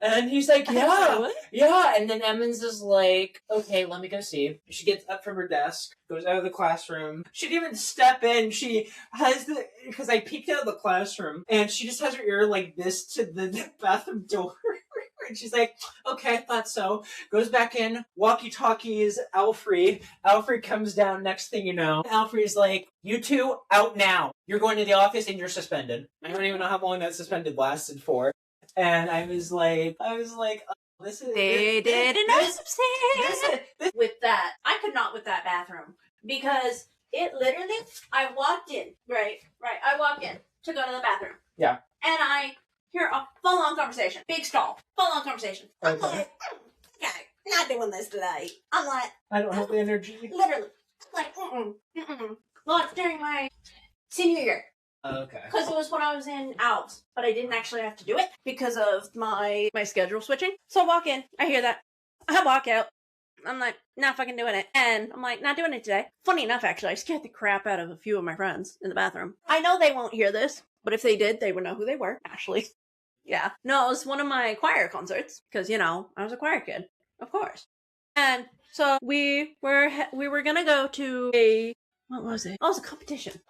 And he's like, yeah. Yeah. And then Emmons is like, okay, let me go see. She gets up from her desk, goes out of the classroom. She didn't even step in. She has because I peeked out of the classroom, and she just has her ear like this to the bathroom door. And she's like, okay, I thought so. Goes back in, walkie-talkies, Alfred. Alfred comes down, next thing you know. Alfred's like, you two, out now. You're going to the office and you're suspended. I don't even know how long that suspended lasted for. And I was like, oh, this is... They didn't understand. With that, I could not with that bathroom. Because it literally, I walked in, right, I walked in to go to the bathroom. Yeah. And I hear a full-on conversation. Big stall. Full-on conversation. Okay. I'm like, okay, not doing this today. I'm like... I don't have the energy. Literally. Like, Well, it's during my senior year. Okay. Because it was when I was in ALPS, but I didn't actually have to do it because of my schedule switching. So I walk in, I hear that, I walk out, I'm like, not fucking doing it. And I'm like, not doing it today. Funny enough, actually, I scared the crap out of a few of my friends in the bathroom. I know they won't hear this, but if they did, they would know who they were, actually. Yeah. No, it was one of my choir concerts, because, I was a choir kid, of course. And so we were gonna go to a... What was it? Oh, it was a competition,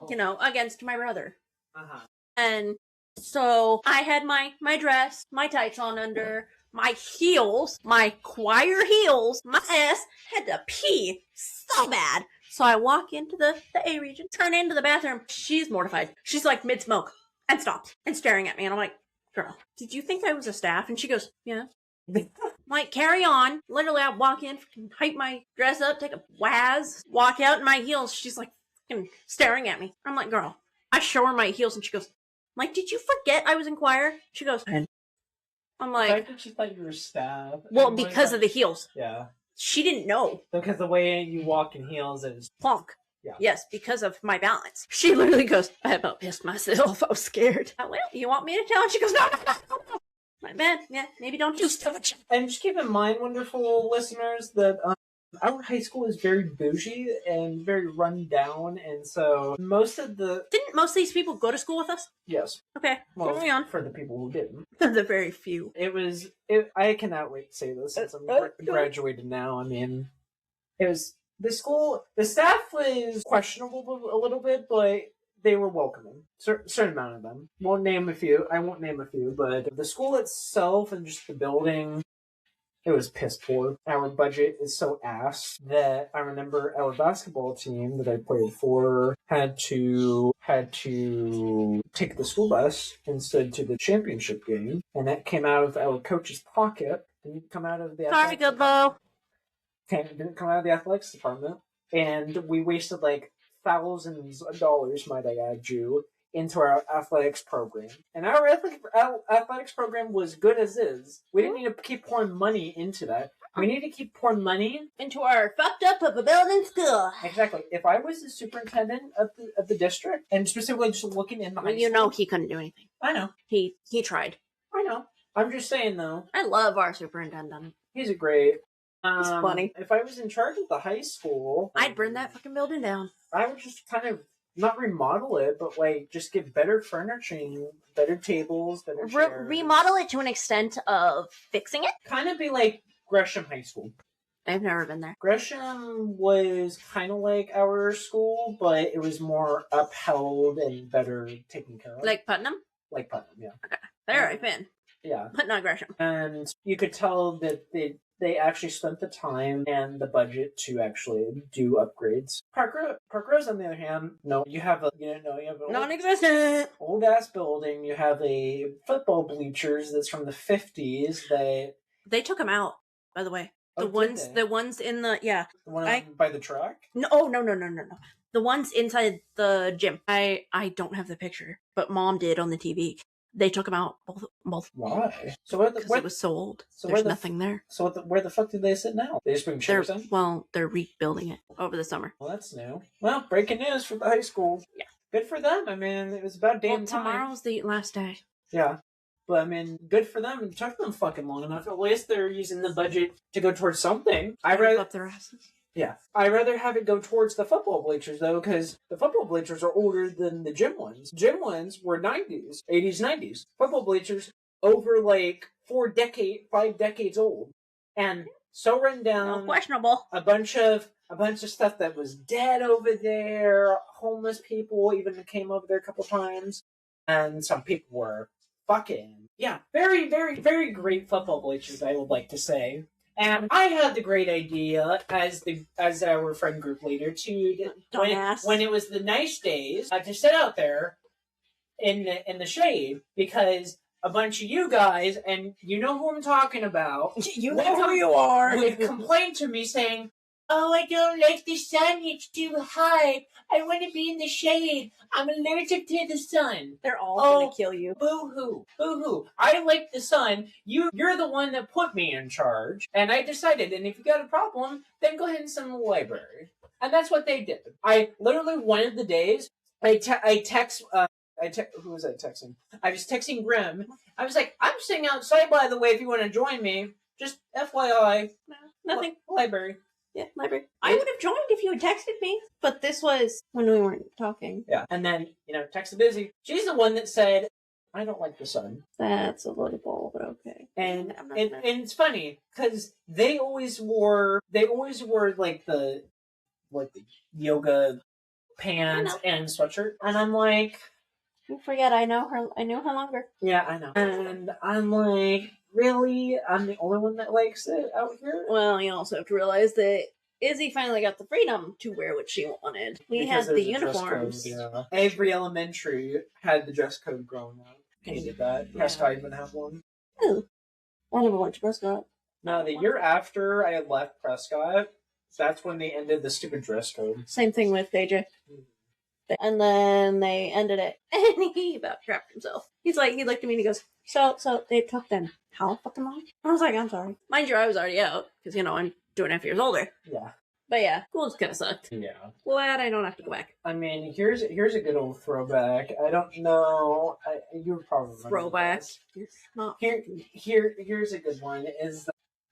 against my brother. Uh-huh. And so I had my dress, my tights on under, my heels, my choir heels, my ass had to pee so bad. So I walk into the A region, turn into the bathroom. She's mortified. She's like mid-smoke and stopped and staring at me. And I'm like, girl, did you think I was a staff? And she goes, yeah. Like, carry on. Literally, I walk in, hype my dress up, take a waz, walk out in my heels. She's like fucking staring at me. I'm like, girl, I show her my heels and she goes, I'm like, did you forget I was in choir? She goes, I'm like, I think she thought you were staff. well, because of the heels. Yeah. She didn't know. Because the way you walk in heels is... Plonk. Yeah. Yes, because of my balance. She literally goes, I about pissed myself. I was scared. Well, you want me to tell? And she goes, no. My bad. Yeah, maybe don't just touch. And just keep in mind, wonderful listeners, that our high school is very bougie and very run down, and so Didn't most of these people go to school with us? Yes. Okay, Well, carry on. for the people who didn't. The very few. I cannot wait to say this since I'm graduated now. I mean, it was... The staff was questionable a little bit, but they were welcoming. Certain amount of them. I won't name a few, but the school itself and just the building, it was piss poor. Our budget is so ass that I remember our basketball team that I played for had to take the school bus instead to the championship game, and that came out of our coach's pocket. Didn't come out of the... Sorry, good low. Didn't come out of the athletics department, and we wasted like thousands of dollars, might I add you, into our athletics program. And our athletics program was good as is. We didn't need to keep pouring money into that. We need to keep pouring money into our fucked up of a building school. Exactly. If I was the superintendent of the district, and specifically just looking in the high school, he couldn't do anything. I know. He tried. I know. I'm just saying though. I love our superintendent. He's great. It's funny. If I was in charge of the high school, I'd burn that fucking building down. I would just kind of not remodel it, but like just get better furnishing, better tables, better chairs. Remodel it to an extent of fixing it. Kind of be like Gresham High School. I've never been there. Gresham was kind of like our school, but it was more upheld and better taken care of. Like Putnam? Like Putnam, yeah. Okay. There I've been. Yeah. But not Gresham. And you could tell that they actually spent the time and the budget to actually do upgrades. Parkrose, on the other hand, no, you have a Non-existent. old ass building. You have a football bleachers that's from the 50s. They took them out, by the way. The ones in the The one by the truck. No. The ones inside the gym. I don't have the picture, but Mom did on the TV. They took them out both. Why? So Because it was so old. So there's nothing there. So where the fuck do they sit now? They just bring chairs in? Well, they're rebuilding it over the summer. Well, that's new. Well, breaking news for the high school. Yeah. Good for them. I mean, it was about damn time. Tomorrow's the last day. Yeah. But I mean, good for them. It took them fucking long enough. At least they're using the budget to go towards something. I'd rather have it go towards the football bleachers, though, because the football bleachers are older than the gym ones. Gym ones were 80s, 90s. Football bleachers over like 5 decades old, and so run down. Questionable. A bunch of stuff that was dead over there. Homeless people even came over there a couple times, and some people were fucking very, very, very great football bleachers, I would like to say. And I had the great idea as our friend group leader to when it was the nice days to sit out there in the shade, because a bunch of you guys, and you know who I'm talking about, you know who you are, would complain to me saying, "Oh, I don't like the sun. It's too high. I want to be in the shade. I'm allergic to the sun." They're all going to kill you. Boo-hoo. Boo-hoo. I like the sun. You're the one that put me in charge. And I decided, and if you got a problem, then go ahead and send the library. And that's what they did. I literally, one of the days, who was I texting? I was texting Grim. I was like, "I'm sitting outside, by the way, if you want to join me. Just FYI. No, nothing. Library." Yeah, library. I would have joined if you had texted me, but this was when we weren't talking. Yeah, and then, text Busy. She's the one that said, "I don't like the sun." That's a little bull, but okay. And it's funny because they always wore like the yoga pants and sweatshirt, and I'm like, you forget I knew her longer. Yeah, I know. And I'm like, really? I'm the only one that likes it out here? Well, you also have to realize that Izzy finally got the freedom to wear what she wanted. We had the uniforms. Code, Every elementary had the dress code growing up. You did that. Prescott even have one. Oh. I never went to Prescott. No, the year after I had left Prescott, that's when they ended the stupid dress code. Same thing with AJ. And then they ended it, and he about trapped himself. He looked at me and he goes, so they took them how fucking long? I was like, I'm sorry. Mind you, I was already out, because, I'm 2.5 years older. Yeah. But yeah, school just kind of sucked. Yeah. Glad I don't have to go back. I mean, here's a good old throwback. I don't know. You were probably throwback. Here's a good one.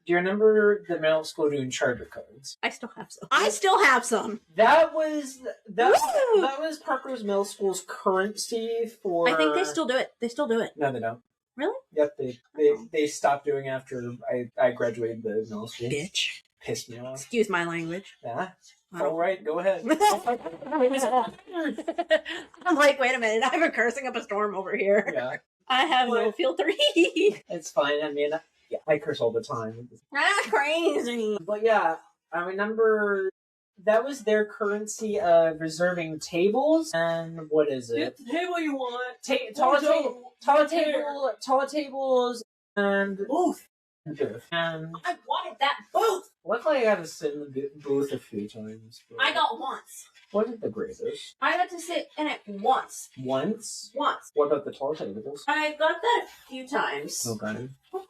Do you remember the middle school doing charter codes? I still have some. That was Parker's Middle School's currency for. I think they still do it. No, they don't. Really? Yep, they stopped doing after I graduated the middle school. Bitch. Pissed me off. Excuse my language. Yeah. All right, go ahead. I'm like, wait a minute, I've been cursing up a storm over here. Yeah. I have no filter. It's fine. I mean, I curse all the time. That's crazy. But yeah, I remember that was their currency of reserving tables. And what is it? Get the table you want. Taller tables and booth. And I wanted that booth. Luckily, I got to sit in the booth a few times. I got once. Wasn't the greatest. I got to sit in it once. Once? Once. What about the tall tables? I got that a few times. Okay.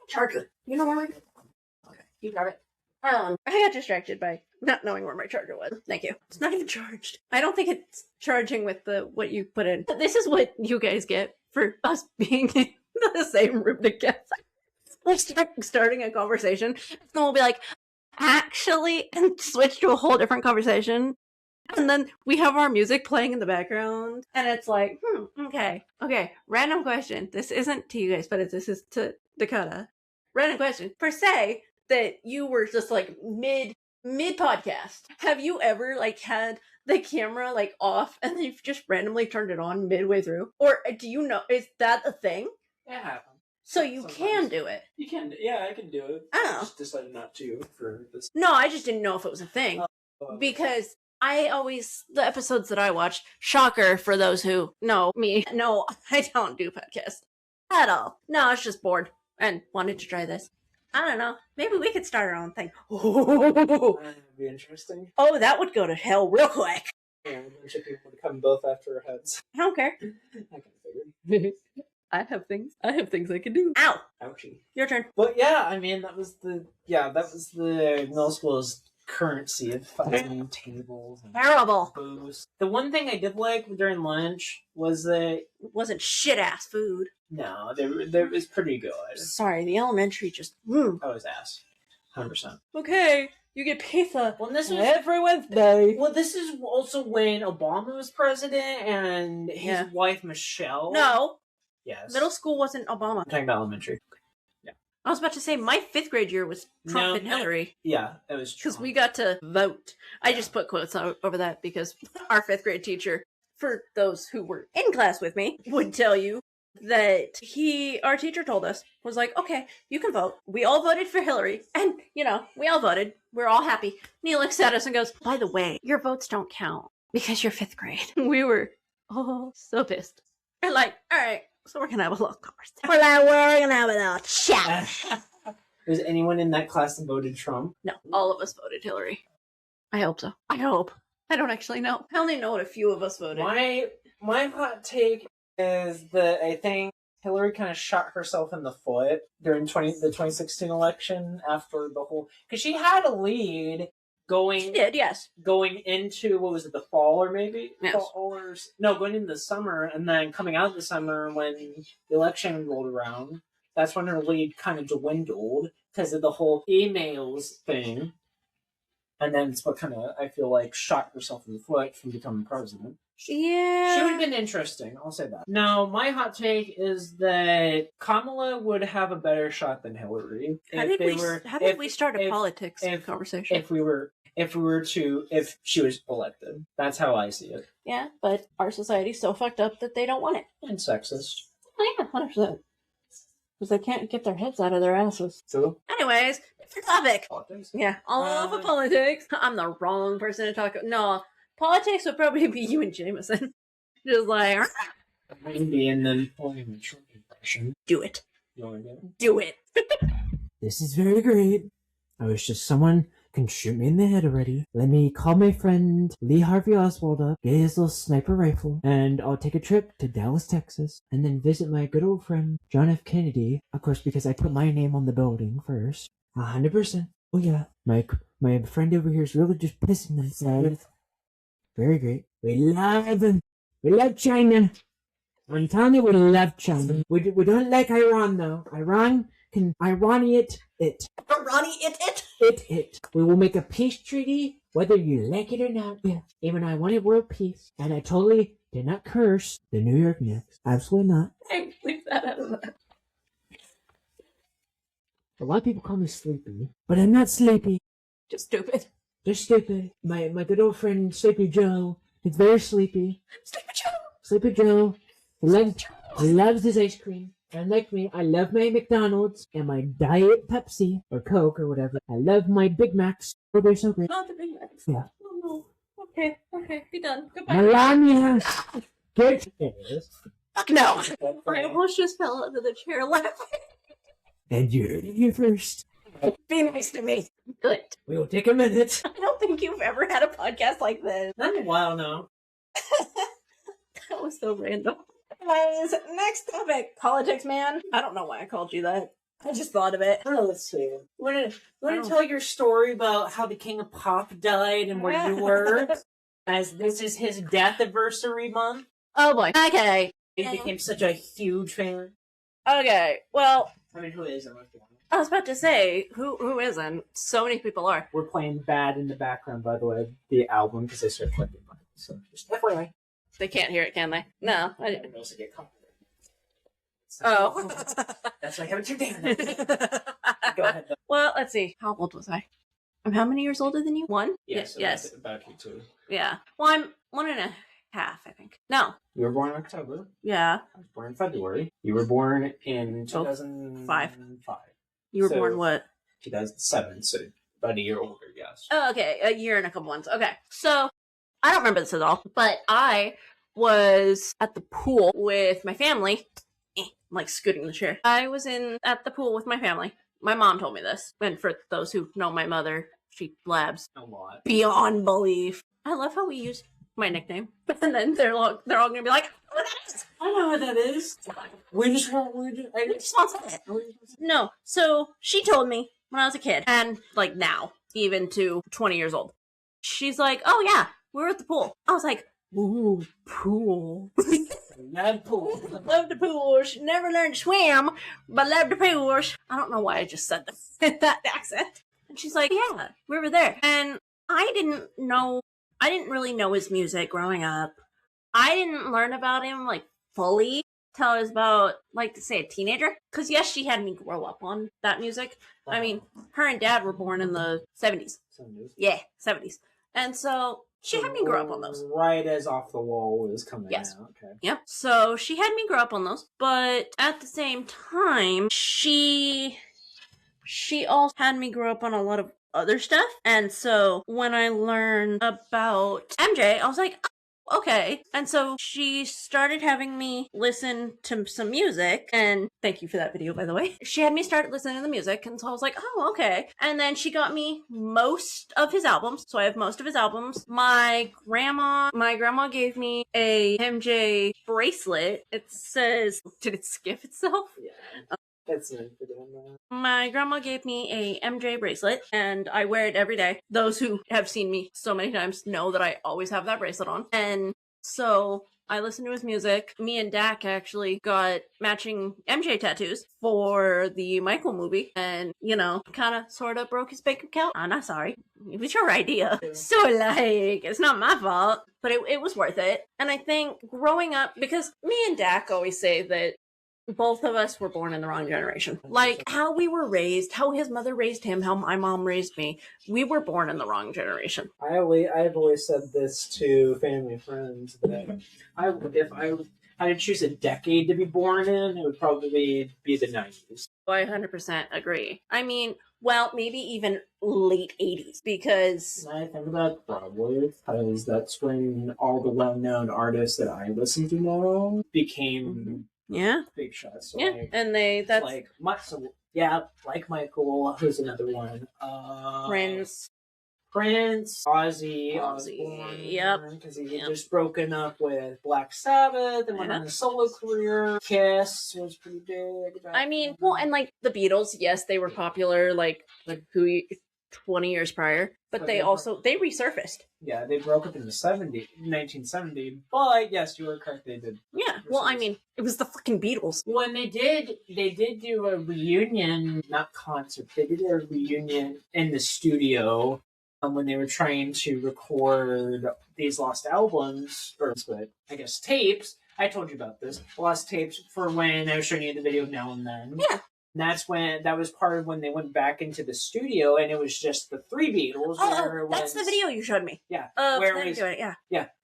Charger. You know where my... Okay. You got it. I got distracted by not knowing where my charger was. Thank you. It's not even charged. I don't think it's charging with what you put in. This is what you guys get for us being in the same room together. We'll start starting a conversation, and then we'll be like, actually, and switch to a whole different conversation. And then we have our music playing in the background, and it's like, okay, random question. This isn't to you guys, but this is to Dakota. Random question. Per se, that you were just like mid podcast. Have you ever had the camera off and you've just randomly turned it on midway through? Or do you know, is that a thing? It happens. So you Sometimes. can do it. You can, yeah, I can do it. Oh. I just decided not to for this. No, I just didn't know if it was a thing. Because the episodes that I watched, shocker for those who know me, no, I don't do podcasts at all. No, I was just bored and wanted to try this. I don't know. Maybe we could start our own thing. That'd be interesting. Oh, that would go to hell real quick. Yeah, a bunch of people would come both after our heads. I don't care. I can figure. I have things I can do. Ow! Ouchie. Your turn. But yeah, I mean, that was the middle school's currency of fucking tables and Terrible. booze. The one thing I did like during lunch was that It wasn't shit ass food. no, there was pretty good. Sorry, the elementary just. That was ass, 100%. Okay, you get pizza. Well, this was every Wednesday. Well, this is also when Obama was president and his Yeah. wife Michelle. No, Yes. middle school wasn't Obama. I'm talking about elementary. I was about to say my 5th grade year was Trump and Hillary. Yeah, it was Because Trump. we got to vote. I just put quotes over that because our 5th grade teacher, for those who were in class with me, would tell you that our teacher told us, was like, okay, you can vote. We all voted for Hillary. And, we all voted. We're all happy. And he looks at us and goes, by the way, your votes don't count because you're 5th grade. We were, so pissed. We're like, all right, so we're going to have a little conversation. We're going to have a little chat. Was anyone in that class that voted Trump? No, all of us voted Hillary. I hope so. I hope. I don't actually know. I only know what a few of us voted. My hot take is that I think Hillary kind of shot herself in the foot during the 2016 election after the whole... Because she had a lead going... She did, yes. Going into, what was it, the fall or maybe? Yes. Going into the summer, and then coming out of the summer when the election rolled around. That's when her lead kind of dwindled because of the whole emails thing. And then it's what kind of, I feel like, shot herself in the foot from becoming president. Yeah. She would have been interesting, I'll say that. Now, my hot take is that Kamala would have a better shot than Hillary. How did we start a politics conversation? If she was elected. That's how I see it. Yeah, but our society's so fucked up that they don't want it. And sexist. Oh yeah, 100%. Because they can't get their heads out of their asses. So? Anyways, different topic. Politics? Yeah, all of politics. I'm the wrong person to talk about. No, politics would probably be you and Jameson. Just like... Mandy and then pulling the Trump impression. Do it. You want to do it? Do it. This is very great. I wish just someone can shoot me in the head already. Let me call my friend Lee Harvey Oswald up, get his little sniper rifle, and I'll take a trip to Dallas, Texas, and then visit my good old friend John F. Kennedy. Of course, because I put my name on the building first. 100%. Oh yeah, my friend over here is really just pissing themselves. Very great. We love China. I'm telling you, we love China. We don't like Iran though. Iran can Iraniate it. It. We will make a peace treaty, whether you like it or not. Yeah. Even I wanted world peace, and I totally did not curse the New York Knicks. Absolutely not. I leave that out of that. A lot of people call me sleepy, but I'm not sleepy. Just stupid. Just stupid. My good old friend Sleepy Joe is very sleepy. Sleepy Joe. He loves his ice cream. And like me, I love my McDonald's and my Diet Pepsi or Coke or whatever. I love my Big Macs. Oh, they're so great. Not the Big Macs. Yeah. Oh no. Okay, be done. Goodbye. Melania! Get this. Fuck no. I almost just fell out of the chair laughing. And you're here first. Be nice to me. Good. We will take a minute. I don't think you've ever had a podcast like this. Not in a while now. That was so random. Anyways, next topic. Politics, man. I don't know why I called you that. I just thought of it. Oh, let's see. Want to tell your story about how the King of Pop died and where you were? As this is his death anniversary month. Oh boy. Okay. He became such a huge fan. Okay. Well, I mean, who isn't? I was about to say, who isn't? So many people are. We're playing Bad in the background, by the way, the album, because I started playing it. So just FYI. They can't hear it, can they? No. I didn't. Also get copyrighted. Oh. That's why I haven't tuned in. Go ahead. Though. Well, let's see. How old was I? I'm how many years older than you? One? Yes. Yes. About you too. Yeah. Well, I'm 1.5 half, I think. No. You were born in October. Yeah. I was born in February. You were born in Oh, 2005. You were born what? 2007, so about a year older, yes. Oh, okay. A year and a couple months. Okay. So, I don't remember this at all, but I was at the pool with my family. I'm like scooting the chair. I was at the pool with my family. My mom told me this. And for those who know my mother, she blabs A lot. beyond belief. I love how we use my nickname. And then they're all gonna be like, "Oh, that is." I know what that is. We just want it. No. So she told me when I was a kid, and like now, even to 20 years old. She's like, "Oh yeah, we were at the pool." I was like, "Ooh, pool." Love pool. Love the pools. Never learned to swim, but love the pools. I don't know why I just said that in that accent. And she's like, "Yeah, we were there." And I didn't really know his music growing up. I didn't learn about him like fully till I was about, like to say, a teenager. Because yes, she had me grow up on that music. I mean, her and dad were born in the 70s. 70s. Yeah, 70s. And so she had me grow up on those. Right as Off the Wall was coming out. Okay. Yep. So she had me grow up on those. But at the same time, she also had me grow up on a lot of other stuff. And so when I learned about MJ, I was like, oh, okay. And so she started having me listen to some music. And thank you for that video, by the way. She had me start listening to the music. And so I was like, oh, okay. And then she got me most of his albums. So I have most of his albums. My grandma gave me a MJ bracelet. It says, did it skip itself? Yeah. That's nice for doing that. My grandma gave me a MJ bracelet, and I wear it every day. Those who have seen me so many times know that I always have that bracelet on. And so I listen to his music. Me and Dak actually got matching MJ tattoos for the Michael movie, and, you know, kind of sort of broke his bank account. I'm not sorry. It was your idea. Yeah. So, like, it's not my fault, but it was worth it. And I think growing up, because me and Dak always say that both of us were born in the wrong generation. Like, how we were raised, how his mother raised him, how my mom raised me. We were born in the wrong generation. I've always said this to family and friends that if I had to choose a decade to be born in, it would probably be the 90s. I 100% agree. I mean, well, maybe even late 80s, because I think about probably because that's when all the well-known artists that I listen to now became big shots. So yeah, like, and that's like like Michael, who's another one. Prince, Ozzy Osbourne, yep, because he had just broken up with Black Sabbath and went on a solo career. Kiss was pretty big. I mean, well, and like the Beatles, yes, they were popular, like 20 years prior, but they resurfaced. Yeah, they broke up in the 1970. But yes, you were correct. They did. Yeah, well, I mean, it was the fucking Beatles. When they did do a reunion, not concert. They did a reunion in the studio when they were trying to record these lost albums, or I guess tapes. I told you about this. Lost tapes for when I was showing you the video Now and Then. Yeah. And that was part of when they went back into the studio, and it was just the three Beatles. That's the video you showed me. Yeah.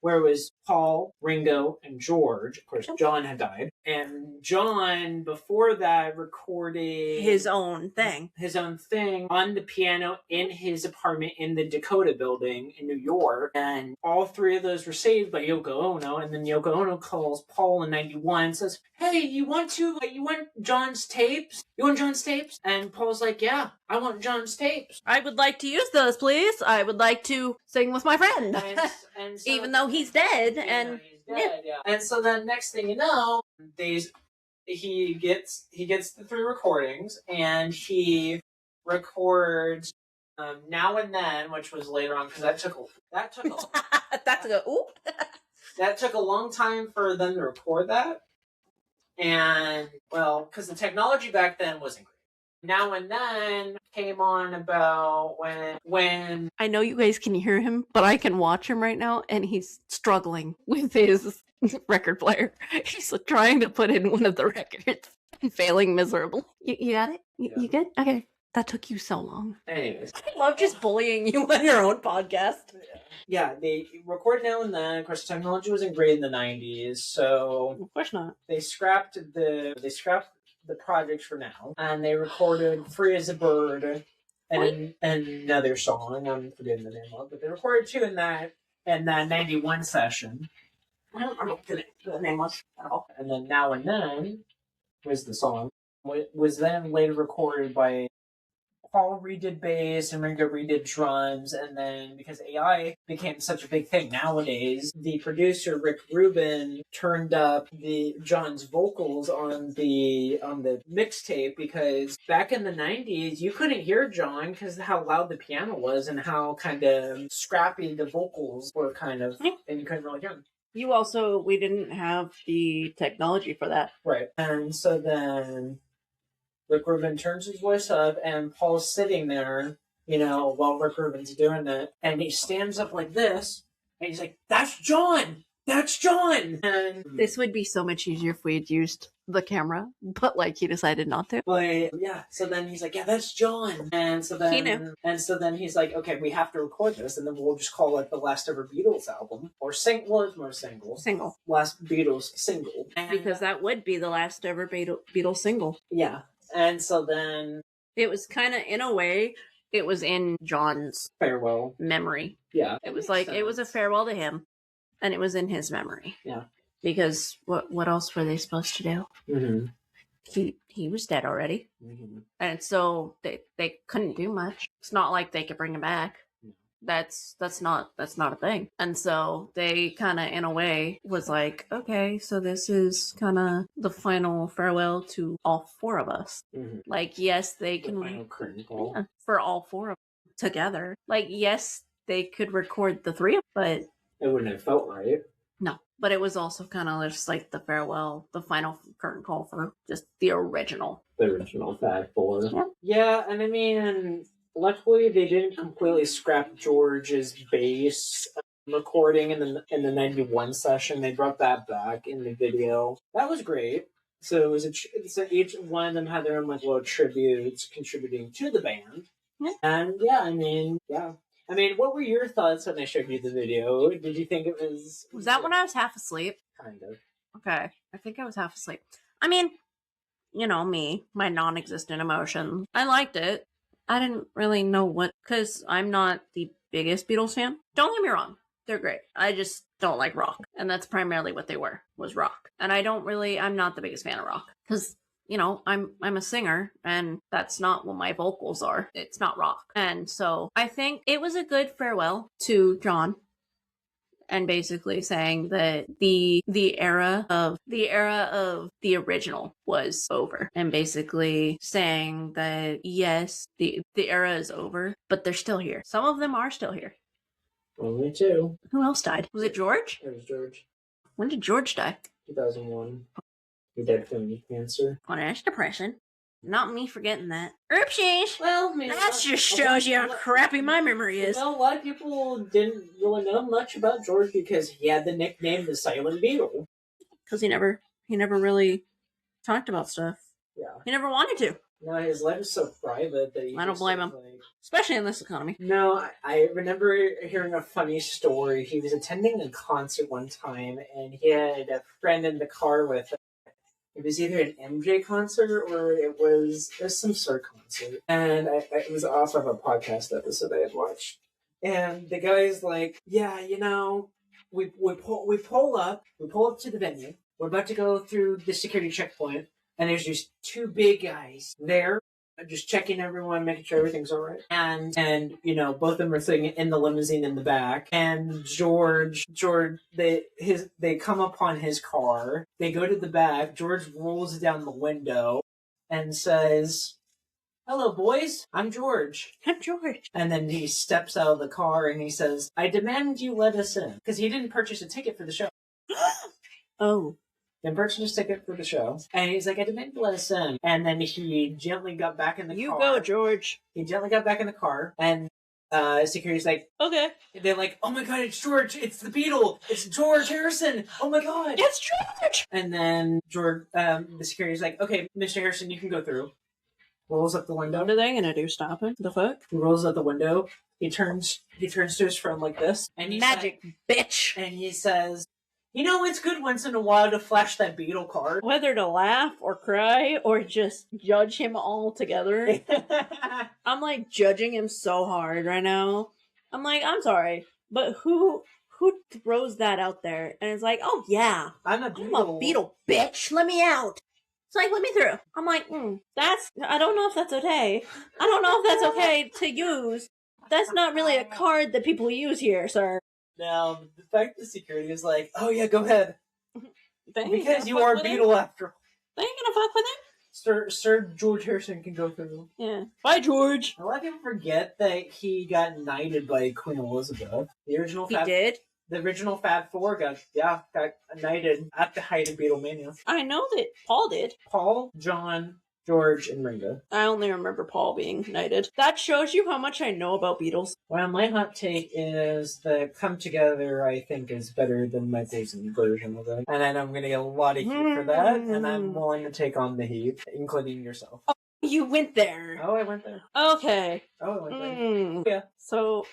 Where it was Paul, Ringo, and George. Of course, John had died. And John, before that, recorded his own thing on the piano in his apartment in the Dakota building in New York. And all three of those were saved by Yoko Ono. And then Yoko Ono calls Paul in 91 and says, "Hey, you want John's tapes? You want John's tapes?" And Paul's like, "Yeah, I want John's tapes. I would like to use those, please. I would like to sing with my friend." And so, even though he's dead. Yeah. And so then next thing you know, he gets the three recordings, and he records Now and Then, which was later on, because that took a long time for them to record that. And, well, because the technology back then wasn't great. Now and Then came on about when I know you guys can hear him, but I can watch him right now, and he's struggling with his record player. He's trying to put in one of the records and failing miserably. You got it? You good? Okay. That took you so long. Anyways. I love just bullying you on your own podcast. Yeah, they record now and then. Of course, technology wasn't great in the 90s, so Of course not. they scrapped the project for now, and they recorded "Free as a Bird" and another song. I'm forgetting the name of, but they recorded two in that 91 session. I don't remember what the name was at all. And then "Now and Then" was the song. Was then later recorded by Paul redid bass and Ringo redid drums, and then because AI became such a big thing nowadays, the producer Rick Rubin turned up John's vocals on the mixtape, because back in the 90s you couldn't hear John because how loud the piano was and how kind of scrappy the vocals were and you couldn't really hear them. We didn't have the technology for that. Right. And so then Rick Rubin turns his voice up, and Paul's sitting there, while Rick Rubin's doing it, and he stands up like this, and he's like, "That's John! That's John!" And this would be so much easier if we had used the camera, but he decided not to. So then he's like, "Yeah, that's John." And so then He knew. And so then he's like, "Okay, we have to record this, and then we'll just call it the Last Ever Beatles album, or it's more single, Last Beatles single, Because that would be the last ever Beatles single. Yeah." And so then it was kind of, in a way, it was in John's farewell memory. Yeah. It was it was a farewell to him, and it was in his memory. Yeah. Because what else were they supposed to do? Mm-hmm. He was dead already. Mm-hmm. And so they couldn't do much. It's not like they could bring him back. That's not a thing. And so they kind of, in a way, was like, okay, so this is kind of the final farewell to all four of us. Mm-hmm. Yes, they The can final curtain call. Yeah, for all four of them together. Yes, they could record the three of them, but it wouldn't have felt right. No. But it was also kind of just the farewell, the final curtain call for just the original. The original Fat Four. Yeah. Yeah, and I mean, luckily they didn't completely scrap George's bass recording in the 91 session. They brought that back in the video. That was great. So it was so each one of them had their own little tributes contributing to the band. Yeah. And I mean, what were your thoughts when I showed you the video? Did you think it was... Was that when I was half asleep? Kind of. Okay. I think I was half asleep. I mean, me, my non-existent emotion. I liked it. I didn't really know because I'm not the biggest Beatles fan. Don't get me wrong. They're great. I just don't like rock. And that's primarily what they was rock. And I'm not the biggest fan of rock. Because, I'm a singer, and that's not what my vocals are. It's not rock. And so I think it was a good farewell to John. And basically saying that the era of the original was over, and basically saying that yes, the era is over, but they're still here. Some of them are still here. Only two. Who else died? Was it George? It was George. When did George die? 2001. He died from depression. On Ash depression. Not me forgetting that. Oopsies! Well, I mean, that just shows you how crappy my memory is. Well, a lot of people didn't really know much about George because he had the nickname the Silent Beatle. Because he never really talked about stuff. Yeah. He never wanted to. No, his life is so private that he... I don't blame him. Especially in this economy. No, I remember hearing a funny story. He was attending a concert one time, and he had a friend in the car with him. It was either an MJ concert or it was some sort of concert. And it was off of a podcast episode I had watched. And the guy's like, yeah, we pull up to the venue. We're about to go through the security checkpoint. And there's just two big guys there, just checking everyone, making sure everything's all right. And both of them are sitting in the limousine in the back. And George, they come upon his car. They go to the back. George rolls down the window and says, "Hello, boys. I'm George." I'm George. And then he steps out of the car and he says, "I demand you let us in." Because he didn't purchase a ticket for the show. Oh. Then purchased a ticket for the show. And he's like, "I demand you let us in." And then he gently got back in the car. You go, George. He gently got back in the car. And security's like, okay. They're like, "Oh my god, it's George. It's the Beatle. It's George Harrison. Oh my god. It's George." And then the security's like, "Okay, Mr. Harrison, you can go through." rolls up the window. What are they gonna do? Stop it? The fuck? He rolls out the window. He turns to his friend like this, and Magic, bitch. And he says, "You know, it's good once in a while to flash that Beetle card." Whether to laugh or cry or just judge him all together, I'm like judging him so hard right now. I'm like, I'm sorry, but who throws that out there and it's like, oh yeah, I'm a beetle, bitch, let me out. It's like, let me through. I'm like, I don't know if that's okay. I don't know if that's okay to use. That's not really a card that people use here, sir. Now, the fact that security is like, oh yeah, go ahead. Because you are a beetle after all. They ain't gonna fuck with him. Sir George Harrison can go through. Yeah. Bye, George. I let him forget that he got knighted by Queen Elizabeth. The original He did? The original Fab Four got knighted at the height of Beatlemania. I know that Paul did. Paul, John, George, and Ringo. I only remember Paul being knighted. That shows you how much I know about Beatles. Well, my hot take is that Come Together, I think, is better than Michael's version of it. And then I'm going to get a lot of heat for that, and I'm willing to take on the heat, including yourself. Oh, you went there. Oh, I went there. Okay. Oh, I went there. Yeah. So...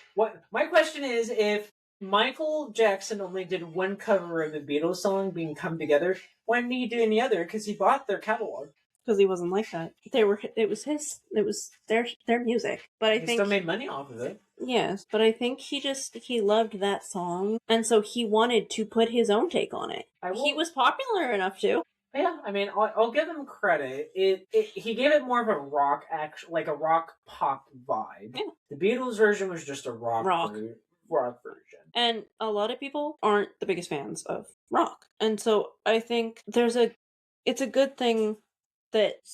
My question is, if Michael Jackson only did one cover of the Beatles song being Come Together, why didn't he do any other? Because he bought their catalog. Because he wasn't like that. It was their music. But I think he still made money off of it. Yes, but I think he loved that song, and so he wanted to put his own take on it. He was popular enough to. Yeah, I mean, I'll give him credit. He gave it more of a rock like a rock pop vibe. Yeah. The Beatles version was just a rock version. And a lot of people aren't the biggest fans of rock, and so I think it's a good thing.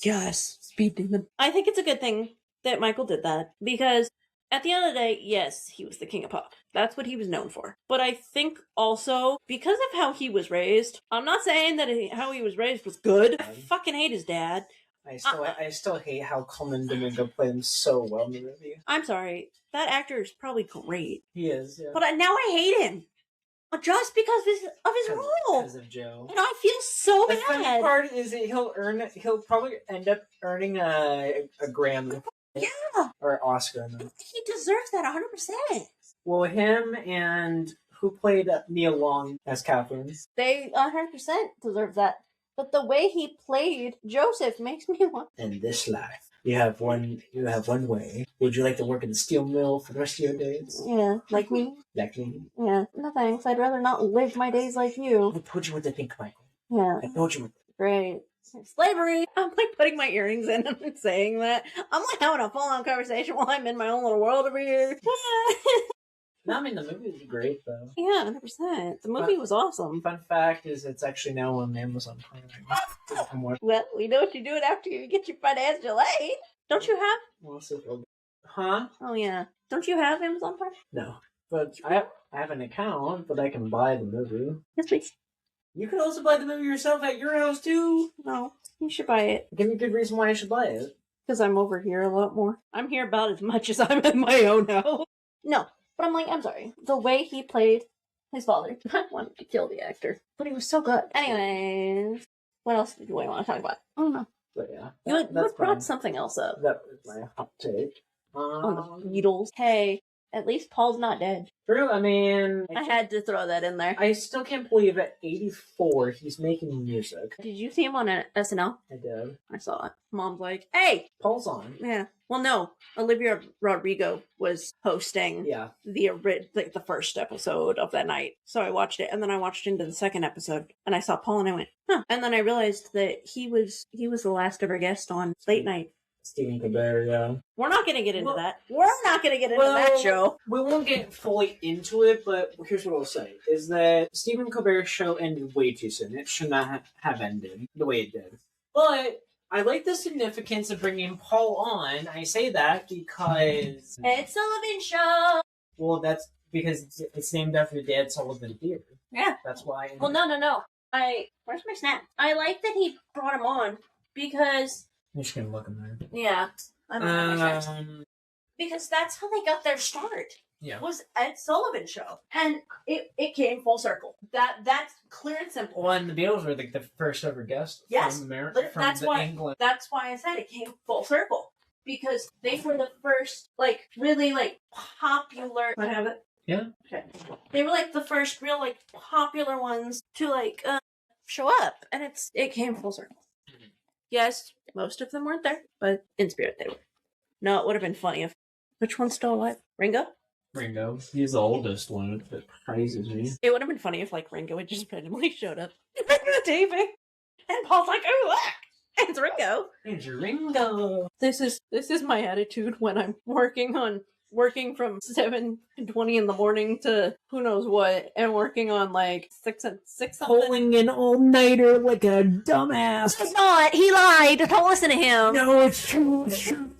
Yes, Speed Demon. I think it's a good thing that Michael did that because at the end of the day, yes, he was the king of pop. That's what he was known for. But I think also because of how he was raised, I'm not saying that how he was raised was good. I fucking hate his dad. I still hate how Colman Domingo played him so well in the movie. I'm sorry. That actor is probably great. He is, yeah. But now I hate him. Just because of his role. Because of Joe. And I feel so bad. The funny part is that he'll probably end up earning a Grammy. Yeah. Or Oscar. He deserves that 100%. Well, him and who played Neil Long as Catherine? They 100% deserve that. But the way he played Joseph makes me want... In this life, you have one way. Would you like to work in the steel mill for the rest of your days? Yeah, like me. Like me? Yeah, no thanks. I'd rather not live my days like you. I told you what to think, Michael. Yeah. I told you what to think. Great. Slavery! I'm like putting my earrings in and saying that. I'm like having a full-on conversation while I'm in my own little world over here. No, I mean, the movie was great, though. Yeah, 100%. The movie was awesome. Fun fact is it's actually now on Amazon Prime. Well, we know what you're doing after you get your financial aid. Don't you have? Huh? Oh, yeah. Don't you have Amazon Prime? No. But I have an account, but I can buy the movie. Yes, please. You could also buy the movie yourself at your house, too. No, you should buy it. Give me a good reason why I should buy it. Because I'm over here a lot more. I'm here about as much as I'm in my own house. No. But I'm like, I'm sorry. The way he played his father, I wanted to kill the actor. But he was so good. Anyways, what else do I want to talk about? I don't know. But yeah. You brought something else up. That was my hot take. On the Beatles. Hey, at least Paul's not dead. True, I mean... I had to throw that in there. I still can't believe at 84 he's making music. Did you see him on SNL? I did. I saw it. Mom's like, hey! Paul's on. Yeah. Well, no. Olivia Rodrigo was hosting the first episode of that night. So I watched it, and then I watched into the second episode, and I saw Paul, and I went, huh. And then I realized that he was the last ever guest on Late Night. Stephen Colbert, yeah. We're not going to get into that. We're not going to get into that show. We won't get fully into it, but here's what I'll say, is that Stephen Colbert's show ended way too soon. It should not have ended the way it did. But I like the significance of bringing Paul on. I say that because... Ed Sullivan Show! Well, that's because it's named after the Ed Sullivan Theater. Yeah. That's why... Well, no. Where's my snap? I like that he brought him on because... I'm just gonna look in there. Yeah. I don't know my snacks. Because that's how they got their start. Yeah. Was Ed Sullivan Show. And it came full circle. That's clear and simple. Well, and the Beatles were like the first ever guest from America, from England. That's why I said it came full circle. because they were the first, like, really, like, popular... Do I have it? Yeah. Okay. They were, like, the first real, like, popular ones to, like, show up. And it came full circle. Mm-hmm. Yes, most of them weren't there, but in spirit they were. No, it would have been funny if... Which one's still alive? Ringo? Ringo. He's the oldest one. That praises me. It would have been funny if, like, Ringo had just randomly showed up during the taping. And Paul's like, oh, look! It's Ringo! It's Ringo! This is my attitude when I'm working from 7:20 in the morning to who knows what, and working on, like, 6 something. Pulling an all-nighter like a dumbass. It's not! He lied! Don't listen to him! No, it's true. It's true.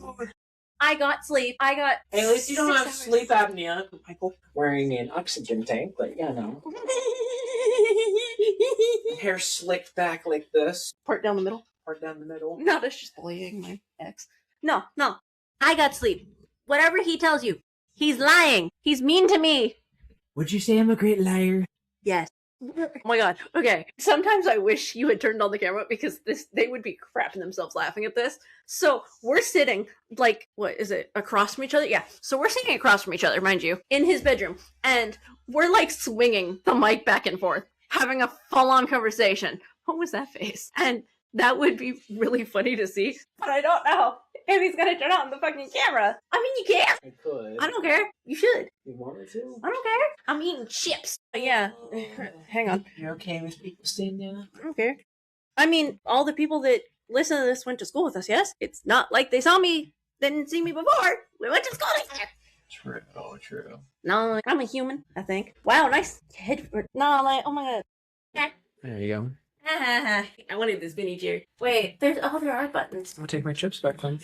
I got sleep. Hey, at least you don't have sleep apnea. Michael wearing an oxygen tank, but you know. Hair slicked back like this. Part down the middle. Part down the middle. No, that's just bullying my ex. No. I got sleep. Whatever he tells you. He's lying. He's mean to me. Would you say I'm a great liar? Yes. Oh my god. Okay. Sometimes I wish you had turned on the camera because they would be crapping themselves laughing at this. So we're sitting, like, what is it? Across from each other? Yeah. So we're sitting across from each other, mind you, in his bedroom. And we're, like, swinging the mic back and forth, having a full-on conversation. What was that face? And that would be really funny to see. But I don't know if he's gonna turn on the fucking camera. I mean, you can. I could. I don't care. You should. You want me to? I don't care. I'm eating chips. But yeah. Hang on. You're okay with people staying there? I don't care. I mean, all the people that listen to this went to school with us, yes? It's not like they saw me, didn't see me before. We went to school together. True. Oh, true. No, like, I'm a human, I think. Wow, nice head. No, like, oh my god. There you go. I wanted this mini chair. Wait, there are buttons. I'll take my chips back then.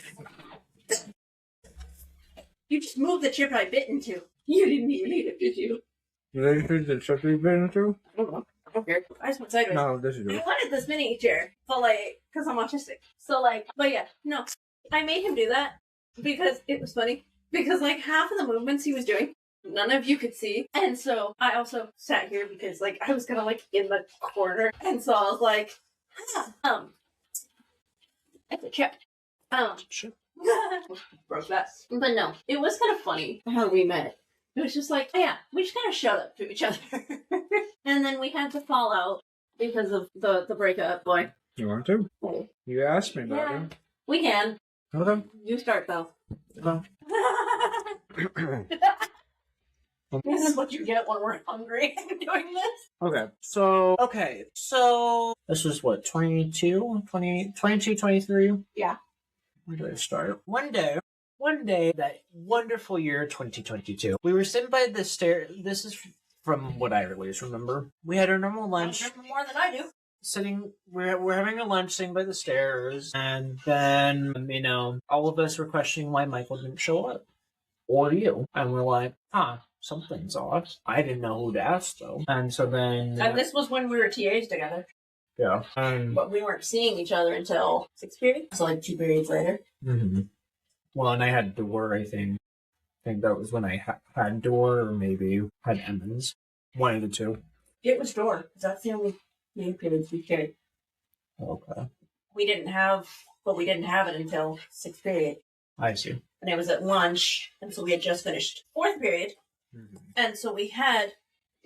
You just moved the chip I bit into. You didn't even eat it, did you? Did I choose the chip you bit into? I don't know. I don't care. I just went sideways. No, this is I yours. wanted this mini chair, but like, because I'm autistic. So like, but yeah, no. I made him do that because it was funny. Because like half of the movements he was doing, none of you could see. And so I also sat here because like I was kind of like in the corner. And so I was like, it's a chip. Sure. Broke that. But no, it was kind of funny how we met. It was just like, oh yeah, we just kind of showed up to each other. And then we had to fall out because of the breakup. Boy. You want to? Oh. You asked me about Yeah. We can. it. Okay. You start though. Well. This is what you get when we're hungry doing this. Okay. So this was what, 22, 23? Yeah. Where do I start? One day, that wonderful year 2022, we were sitting by the stair. This is from what I always remember. We had our normal lunch. I remember more than I do. We're having a lunch sitting by the stairs, and then, all of us were questioning why Michael didn't show up. Or you. And we're like, something's odd. I didn't know who to ask, though. And so then... And this was when we were TAs together. Yeah. But we weren't seeing each other until 6th period. So like 2 periods later. Mm-hmm. Well, and I had Door, I think. I think that was when I had Door, or maybe had Emmons. One of the two. It was Door, because that's the only main periods we carried. Okay. We didn't have it until 6th period. I see. And it was at lunch, and so we had just finished 4th period. Mm-hmm. And so we had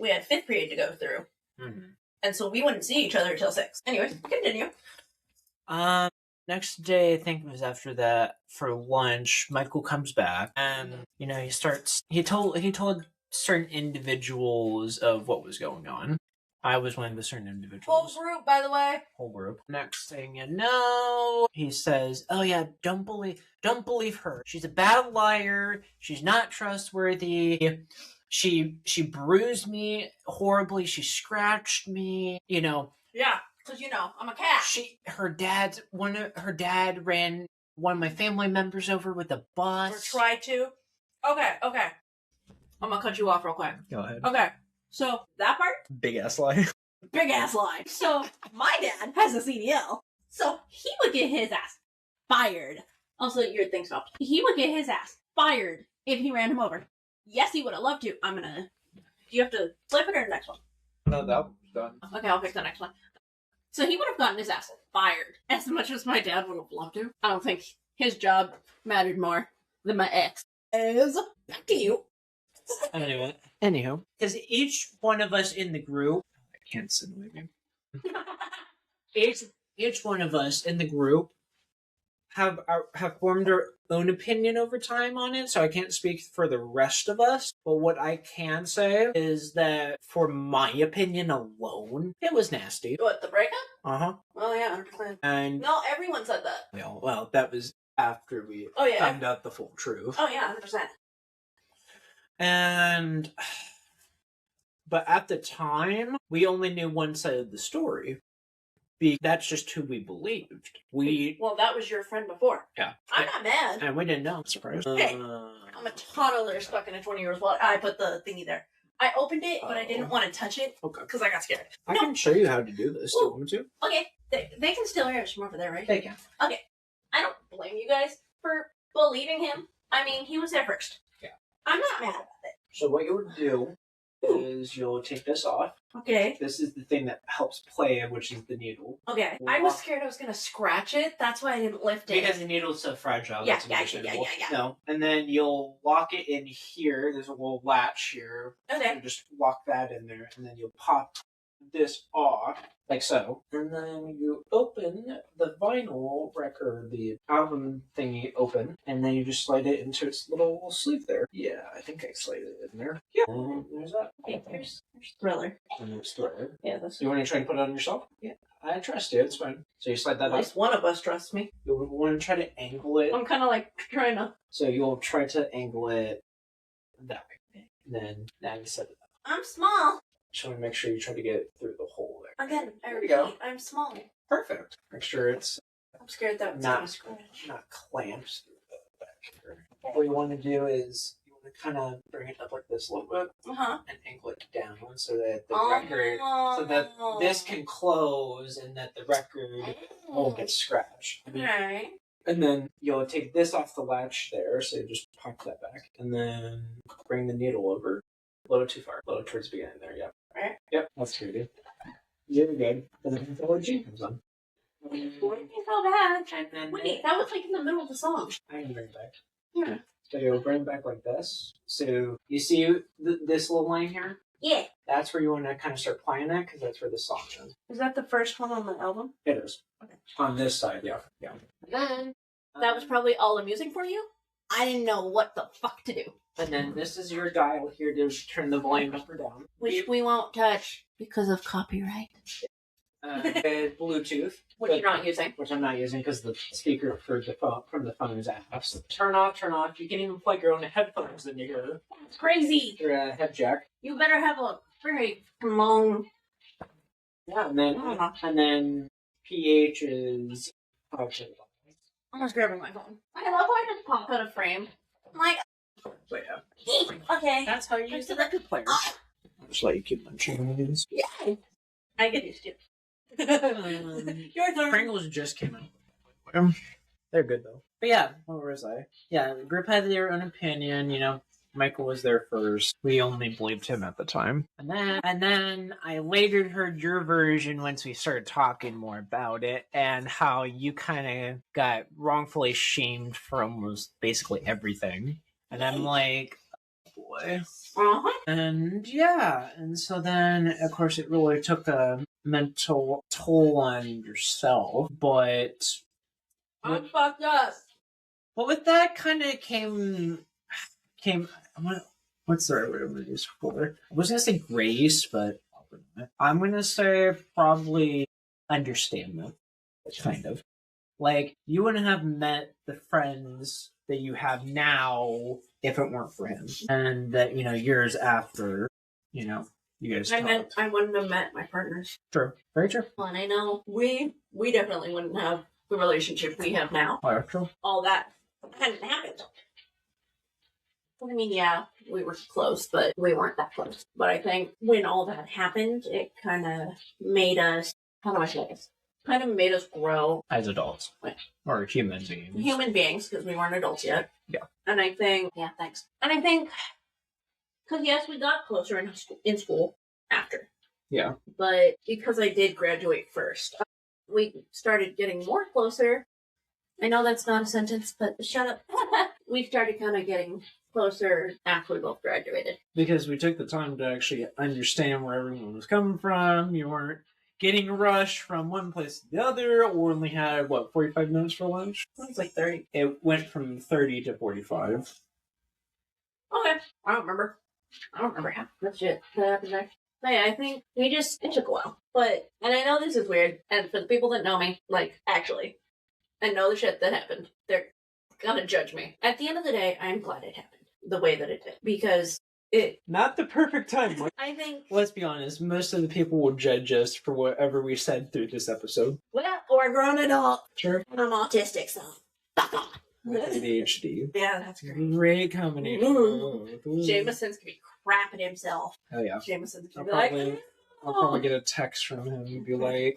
5th period to go through. Mm-hmm. And so we wouldn't see each other until 6. Anyways, continue. Next day, I think it was after that, for lunch, Michael comes back, and, he told certain individuals of what was going on. I was one of the certain individuals. Whole group, by the way. Whole group. Next thing you know, he says, "Oh yeah, don't believe her. She's a bad liar. She's not trustworthy. She bruised me horribly. She scratched me. Yeah, because I'm a cat. Her dad ran one of my family members over with a bus. Or tried to. Okay. I'm gonna cut you off real quick. Go ahead. Okay. So that part, Big ass lie. big ass lie. So my dad has a CDL, so he would get his ass fired. Also, your thing stopped. He would get his ass fired if he ran him over. Yes, he would have loved to. Do you have to flip it or the next one? No, that was done. Okay, I'll pick the next one. So he would have gotten his ass fired as much as my dad would have loved to. I don't think his job mattered more than my ex. Back to you. Anywho, because each one of us in the group, I can't simulate me. Each one of us in the group have formed our own opinion over time on it, so I can't speak for the rest of us. But what I can say is that, for my opinion alone, it was nasty. What, the breakup? Uh-huh. Oh, yeah, 100%. And No, everyone said that. well, that was after we found out the full truth. Oh, yeah, 100%. And but at the time, we only knew one side of the story. That's just who we believed. Well, that was your friend before. Yeah. I'm not mad. And we didn't know. I'm surprised. Hey, I'm a toddler stuck in a 20-year-old wallet. I put the thingy there. I opened it, but I didn't want to touch it. Okay. Because I got scared. I can show you how to do this. Do you want me to? Okay. They can still hear us from over there, right? They can. Okay. I don't blame you guys for believing him. I mean, he was there first. Yeah. I'm not mad about it. So what you'll do is you'll take this off. Okay. This is the thing that helps play it, which is the needle. Okay. I was scared I was going to scratch it. That's why I didn't lift it. Because the needle's so fragile. Yeah, that's yeah. No. And then you'll lock it in here. There's a little latch here. Okay. You just lock that in there, and then you'll pop this off, like so. And then you open the vinyl record, the album thingy open, and then you just slide it into its little sleeve there. Yeah, I think I slid it in there. Yeah. And there's that. Okay, there's Thriller. And there's Thriller. Yeah, that's... You want to try to put it on yourself? Yeah. I trust you, it's fine. So you slide that At least one of us trusts me. You'll want to try to angle it. I'm kind of like trying to... So you'll try to angle it that way. And then now you set it up. I'm small. Just want to make sure you try to get it through the hole there. Again, I There repeat, you go. I'm small. Perfect. Make sure it's I'm scared that was Not- going to scratch. not clamped through the back here. What you want to do is you want to kind of bring it up like this a little bit Uh-huh. and angle it down so that the record, so that this can close and that the record won't get scratched. Alright. And then you'll take this off the latch there, so you just pop that back, and then bring the needle over. A little too far. A little towards the beginning there, yep. Right. Yep, that's good, dude. You're good. And then the whole G comes on. Wouldn't be so bad. And then Wait, that was like in the middle of the song. I can bring it back. Yeah. So you'll bring it back like this. So you see this little line here? Yeah. That's where you want to kind of start playing it, because that's where the song is. Is that the first one on the album? It is. Okay. On this side, yeah. Yeah. Then, that was probably all the music for you? I didn't know what the fuck to do. And then this is your dial here to turn the volume up or down. Which we won't touch because of copyright. And Bluetooth. Which you're not using. Which I'm not using because the speaker for the phone, from the phone is out. So turn off. You can even plug your own headphones in your It's crazy. head jack. You better have a very long... Yeah, and then pH is okay. I'm just grabbing my phone. I love how I just pop out of frame. I'm like, But yeah, okay. that's how you use the record player. Just let you keep munching on these. Yeah. I get used to it. Your turn. Pringles just came out. They're good though. But yeah, where was I? Yeah, the group had their own opinion. You know, Michael was there first. We only believed him at the time. And then I later heard your version once we started talking more about it, and how you kind of got wrongfully shamed for almost basically everything. And I'm like, oh boy. Uh-huh. And yeah, and so then of course it really took a mental toll on yourself, but I'm fucked up. But with that kind of came. What's the right word I'm gonna use for it? I was gonna say grace, but I'm gonna say probably understandment. Kind of like you wouldn't have met the friends that you have now if it weren't for him, and that years after, you guys. I wouldn't have met my partners. True, very true. Well, and I know we definitely wouldn't have the relationship we have now. Oh, true. All that hadn't happened. I mean, yeah, we were close, but we weren't that close. But I think when all that happened, it kind of made us, how do I say this? Kind of made us grow. As adults. Or human beings. Human beings, because we weren't adults yet. Yeah. And I think, yeah, thanks. And I think, because yes, we got closer in school after. Yeah. But because I did graduate first, we started getting more closer. I know that's not a sentence, but shut up. We started kind of getting closer after we both graduated. Because we took the time to actually understand where everyone was coming from. You weren't getting rushed from one place to the other, or only had, 45 minutes for lunch? It was like 30. It went from 30 to 45. Okay. I don't remember how much shit that happened there. But yeah, I think it took a while. But, and I know this is weird, and for the people that know me, actually, and know the shit that happened, they're gonna judge me. At the end of the day, I'm glad it happened the way that it did. Because Not the perfect time. I think... Let's be honest, most of the people will judge us for whatever we said through this episode. Well, we're a grown adult. Sure. And I'm autistic, so fuck off. With ADHD. Yeah, that's great. Great combination. Ooh. Jameson's gonna be crapping himself. Oh yeah. Jameson's I'll gonna be I'll probably get a text from him and be like,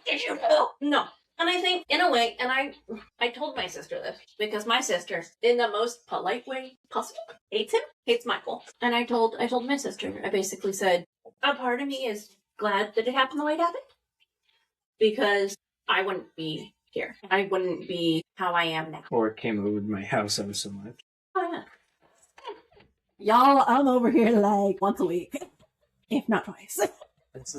did you know? No. And I think, in a way, and I told my sister this, because my sister, in the most polite way possible, hates him, hates Michael. And I told my sister, I basically said, a part of me is glad that it happened the way it happened, because I wouldn't be here. I wouldn't be how I am now. or came over to my house ever so much. Oh, yeah. Y'all, I'm over here like once a week, if not twice. This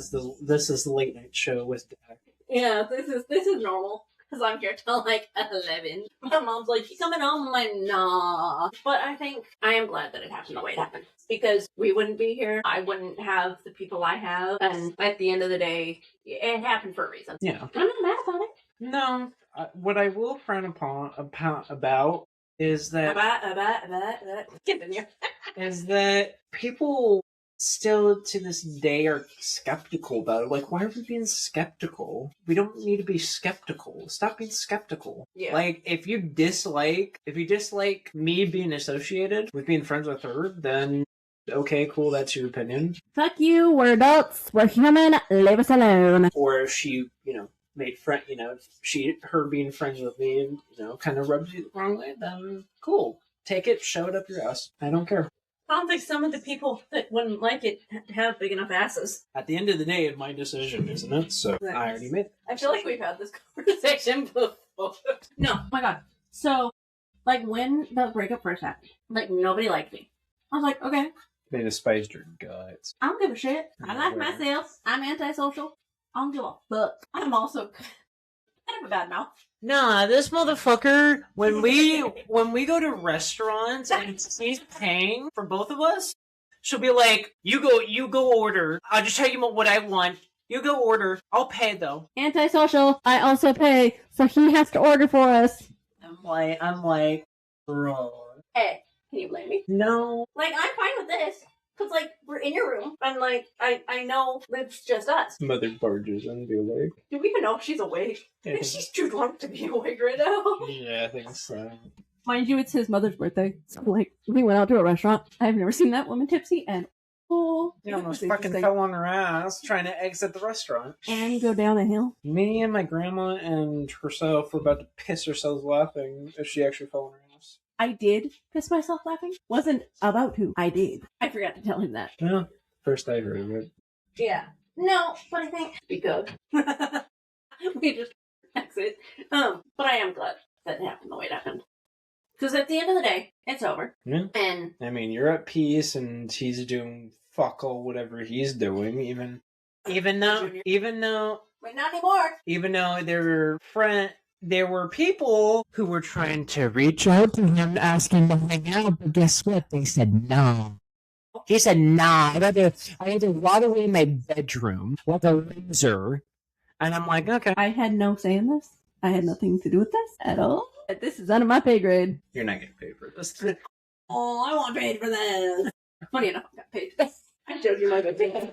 is the late night show with Dak. Yeah, this is normal. Because I'm here till like 11. My mom's like, you coming home? I'm like, nah. But I think I am glad that it happened the way it happened. Because we wouldn't be here. I wouldn't have the people I have. And at the end of the day, it happened for a reason. Yeah. I'm not mad about it. No. What I will frown upon about is that Continue. is that people still to this day are skeptical about it. Like, why are we being skeptical? We don't need to be skeptical. Stop being skeptical. Yeah. Like, if you dislike me being associated with being friends with her, then okay, cool, that's your opinion. Fuck you, we're adults, we're human, leave us alone. Or if she, made her being friends with me, kind of rubs you the wrong way, then cool. Take it, shove it up your ass. I don't care. I don't think some of the people that wouldn't like it have big enough asses. At the end of the day, it's my decision, isn't it? So I already made it. I feel like we've had this conversation before. No, oh my god. So, when the breakup first happened, nobody liked me. I was like, okay, They despised your guts. I don't give a shit. I like Whatever. myself. I'm antisocial. I don't give a fuck. I'm also kind of a bad mouth. Nah, this motherfucker, when we go to restaurants and he's paying for both of us, she'll be like, you go order. I'll just tell you what I want. You go order. I'll pay though. Antisocial. I also pay, so he has to order for us. I'm like, bro. Hey, can you blame me? No. I'm fine with this. Because, we're in your room, and, I know it's just us. Mother barges and be like, Do we even know if she's awake? yeah, She's too drunk to be awake right now. I think so. Mind you, it's his mother's birthday. So, we went out to a restaurant. I've never seen that woman tipsy, and You almost fucking fell on her ass trying to exit the restaurant. And go down a hill. Me and my grandma and herself were about to piss ourselves laughing if she actually fell on her ass. I did piss myself laughing. Wasn't about to. I did. I forgot to tell him that. Yeah, first I heard of it. Yeah. No, but I think because we just exit. But I am glad that it happened the way it happened. Because at the end of the day, it's over. Yeah. And I mean, you're at peace, and he's doing fuck all whatever he's doing. Even though, but not anymore. even though there were people who were trying to reach out to him, asking to hang out, but guess what? They said no. He said, nah, I had to rot away in my bedroom like a loser. And I'm like, okay. I had no say in this. I had nothing to do with this at all. This is under my pay grade. You're not getting paid for this. Oh, I want paid for this. Funny enough, I got paid. I showed you my pay.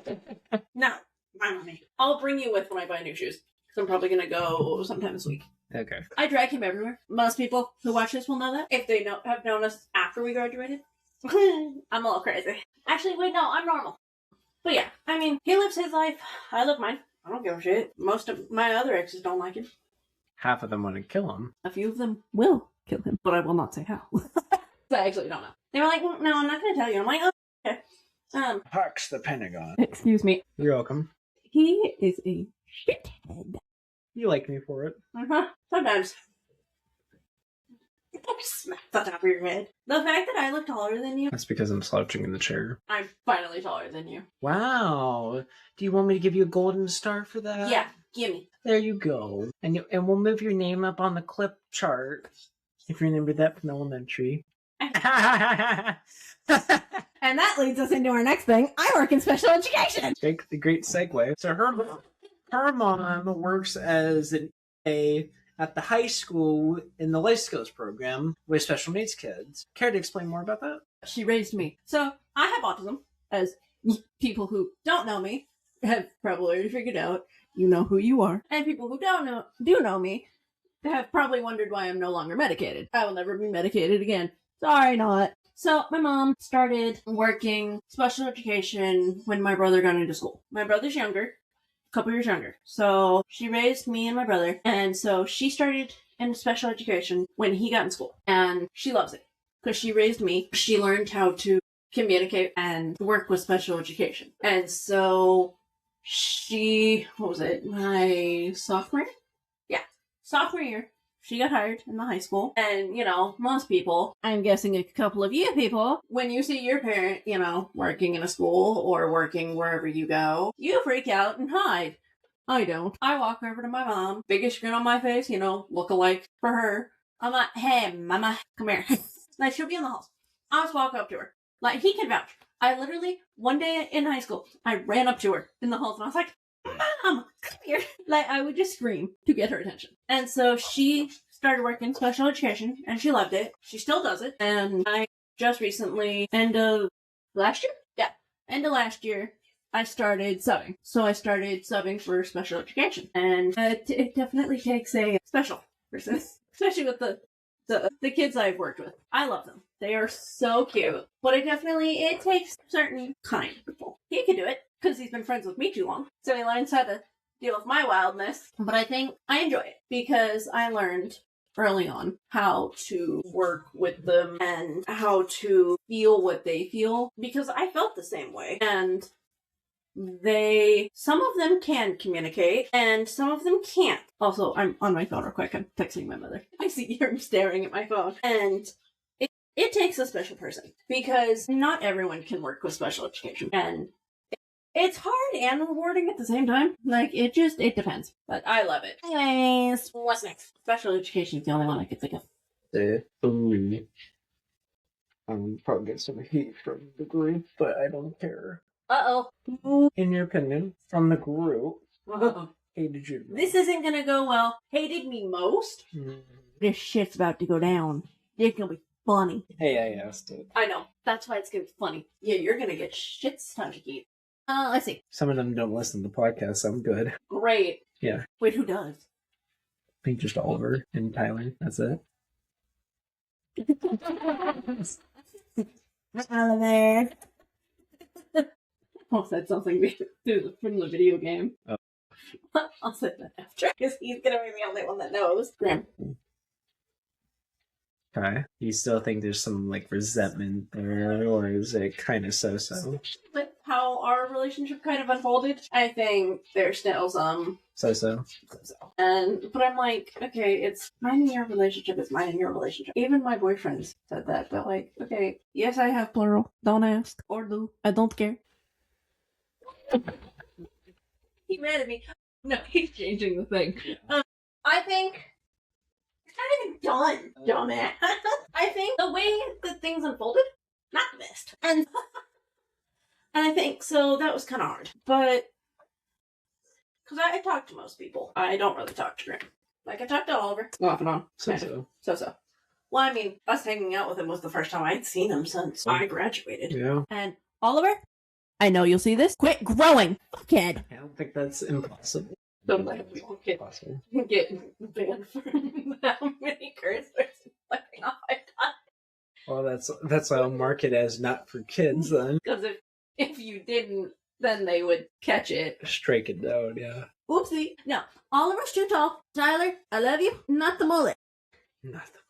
No, my money. I'll bring you with when I buy new shoes. Because I'm probably going to go sometime this week. Okay. I drag him everywhere. Most people who watch this will know that. If they have known us after we graduated. I'm a little crazy. Actually, wait, no, I'm normal. But yeah, I mean, he lives his life. I live mine. I don't give a shit. Most of my other exes don't like him. Half of them want to kill him. A few of them will kill him, but I will not say how. I actually don't know. They were like, no, I'm not going to tell you. I'm like, oh, okay. Huck's the Pentagon. Excuse me. You're welcome. He is a shithead. You like me for it. Sometimes. Smack the top of your head. The fact that I look taller than you, That's because I'm slouching in the chair. I'm finally taller than you. Wow. Do you want me to give you a golden star for that? Yeah, gimme. There you go. And we'll move your name up on the clip chart. If you remember that from elementary. And that leads us into our next thing. I work in special education. Great segue. So her mom works as an A at the high school in the life skills program with special needs kids. Care to explain more about that? She raised me. So I have autism, as people who don't know me have probably already figured out. You know who you are. And people who do know me have probably wondered why I'm no longer medicated. I will never be medicated again. Sorry, not. So my mom started working special education when my brother got into school. My brother's younger, a couple years younger. So she raised me and my brother. And so she started in special education when he got in school. And she loves it. Because she raised me. She learned how to communicate and work with special education. And so she, my sophomore year, she got hired in the high school. And, most people, I'm guessing a couple of you people, when you see your parent, working in a school or working wherever you go, you freak out and hide. I don't. I walk over to my mom, biggest grin on my face, look alike for her. I'm like, hey, mama, come here. Like, she'll be in the halls. I'll just walk up to her. Like, he can vouch. I literally, one day in high school, I ran up to her in the halls and I was like, Mom, come here. Like, I would just scream to get her attention. And so she started working special education and she loved it. She still does it. And I just recently, end of last year, I started subbing. So I started subbing for special education. And it definitely takes a special person, especially with the kids I've worked with. I love them. They are so cute. But it takes certain kind of people. He can do it because he's been friends with me too long. So he learns how to deal with my wildness. But I think I enjoy it because I learned early on how to work with them and how to feel what they feel because I felt the same way. And some of them can communicate and some of them can't. Also, I'm on my phone real quick. I'm texting my mother. I see her staring at my phone. And it takes a special person because not everyone can work with special education. And it's hard and rewarding at the same time. Like, it depends. But I love it. Anyways, what's next? Special education is the only one I could think of. I'm probably getting some heat from the group, but I don't care. Uh-oh. In your opinion, from the group, hated you? This isn't gonna go well. Hated me most? This shit's about to go down. It's gonna be funny. Hey, I asked it. I know. That's why it's gonna be funny. Yeah, you're gonna get shit's ton of heat. Let's see. Some of them don't listen to the podcast, so I'm good. Great. Yeah. Wait, who does? I think just Oliver and Tyler. That's it. Oliver. I said something from the video game. Oh. I'll say that after, because he's gonna be the only one that knows. Graham. Okay. You still think there's some, resentment there, or is it kind of so-so? With how our relationship kind of unfolded, I think there's still some... So-so. But I'm like, okay, it's mine and your relationship, it's mine and your relationship. Even my boyfriends said that, but okay, yes, I have plural. Don't ask, or do. I don't care. He's mad at me. No, he's changing the thing. I think... It's not even done, dumbass. I think the way that things unfolded, not the best. And I think, so that was kind of hard. But, because I talk to most people. I don't really talk to Graham. I talk to Oliver. Off and on. So-so. So-so. Well, I mean, us hanging out with him was the first time I'd seen him since I graduated. Yeah. And, Oliver, I know you'll see this. Quit growing, fuckhead. I don't think that's impossible. Don't let him get banned for how many curse words I've done. Well, that's why I'll mark it as not for kids then. Because if you didn't, then they would catch it. Strike it down, yeah. Oopsie. No, Oliver's too tall. Tyler, I love you. Not the mullet.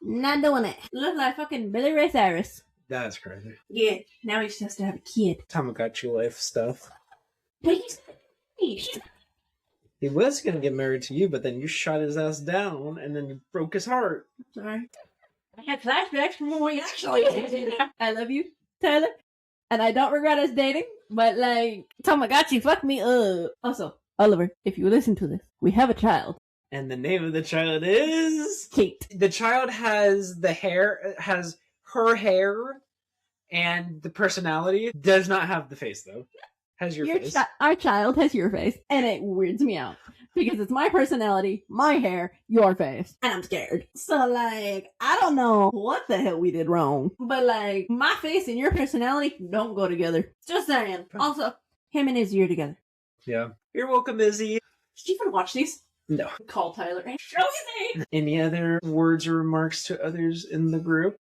Not doing it. Look like fucking Billy Ray Cyrus. That's crazy. Yeah, now he just has to have a kid. Tamagotchi life stuff. But He was going to get married to you, but then you shot his ass down, and then you broke his heart. Sorry. I had flashbacks from when we actually dated. I love you, Tyler. And I don't regret us dating, but like, Tamagotchi fucked me up. Also, Oliver, if you listen to this, we have a child. And the name of the child is Kate. The child has her hair and the personality. Does not have the face though. Has your face. Our child has your face, and it weirds me out. Because it's my personality, my hair, your face. And I'm scared. So, like, I don't know what the hell we did wrong. But, like, my face and your personality don't go together. Just saying. Also, him and Izzy are together. Yeah. You're welcome, Izzy. Did you even watch these? No. Call Tyler and show Izzy! Any other words or remarks to others in the group?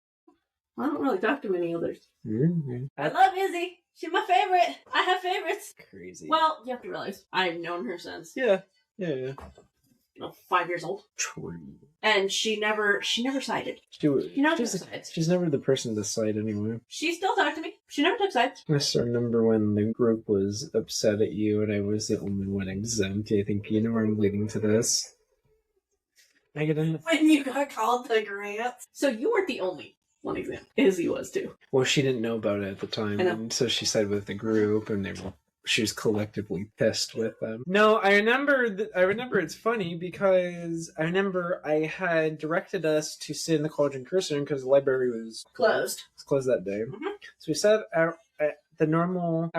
I don't really talk to many others. Mm-hmm. I love Izzy. She's my favorite. I have favorites. Crazy. Well, you have to realize, I've known her since. Yeah. 5 years old. True. And she never sided. She's never the person to side anyway. She still talked to me. She never took sides. I still remember when the group was upset at you and I was the only one exempt. I think you know where I'm leading to this. When you got called to grants. So you weren't the only one exempt. Izzy was too. Well, she didn't know about it at the time, and so she sided with the group, and she was collectively pissed with them. No, I remember it's funny because I remember I had directed us to sit in the college in person because the library was closed. It was closed that day. Mm-hmm. So we sat at the normal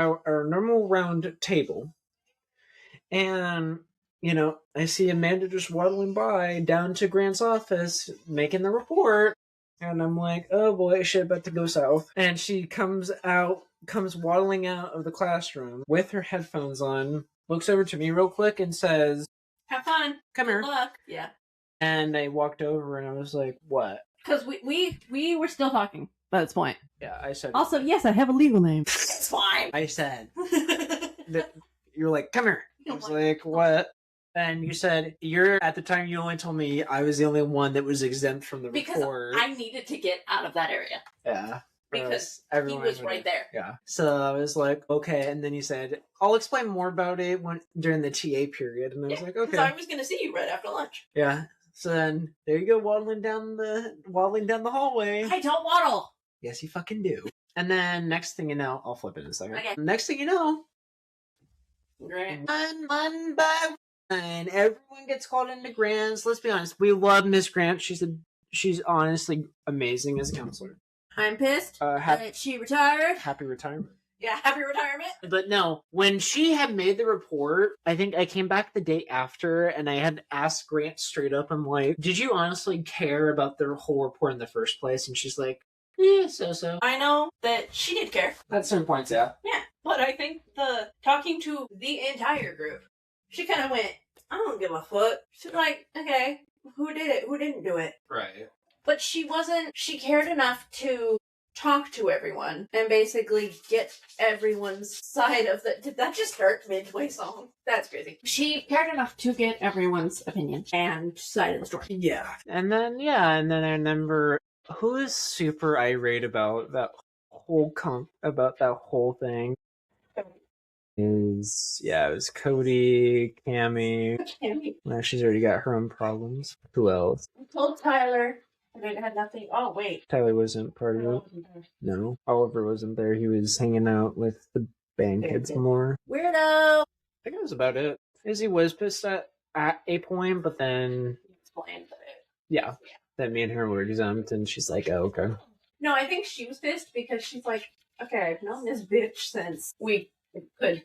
round table, and I see Amanda just waddling by down to Grant's office making the report, and I'm like, oh boy, shit about to go south. And she comes waddling out of the classroom with her headphones on, looks over to me real quick and says, have fun. Come here. Good luck. Yeah. And I walked over and I was like, what? Because we were still talking by this point. Yeah, I said. Also, yes, I have a legal name. It's fine. I said. You're like, come here. I was like, what? And you said, at the time you only told me I was the only one that was exempt from the report. Because I needed to get out of that area. Yeah. Because he was right there. Yeah. So I was like, okay. And then you said, I'll explain more about it during the TA period. And I was like, okay. Because I was going to see you right after lunch. Yeah. So then there you go, waddling down the hallway. I don't waddle. Yes, you fucking do. And then next thing you know, I'll flip it in a second. Okay. Next thing you know, Grant. one by one, everyone gets called into grants. Let's be honest, we love Miss Grant. She's honestly amazing as a counselor. I'm pissed that she retired. Happy retirement. Yeah, happy retirement. But no, when she had made the report, I think I came back the day after and I had asked Grant straight up, I'm like, did you honestly care about the whole report in the first place? And she's like, yeah, so. I know that she did care. At certain points, yeah. Yeah, but I think talking to the entire group, she kind of went, I don't give a fuck. She's like, okay, who did it? Who didn't do it? Right. But she cared enough to talk to everyone and basically get everyone's side of did that just start midway song? That's crazy. She cared enough to get everyone's opinion and side of the story. Yeah. And then I remember who is super irate about that whole thing. It was Cody, Cammy. Well, she's already got her own problems. Who else? I told Tyler. I mean, it had nothing. Oh, wait. Tyler wasn't part of it. No. Oliver wasn't there. He was hanging out with the band kids more. Weirdo! I think that was about it. Izzy was pissed at a point, but then... Explained it. Yeah. That me and her were exempt, and she's like, oh, okay. No, I think she was pissed because she's like, okay, I've known this bitch since we could,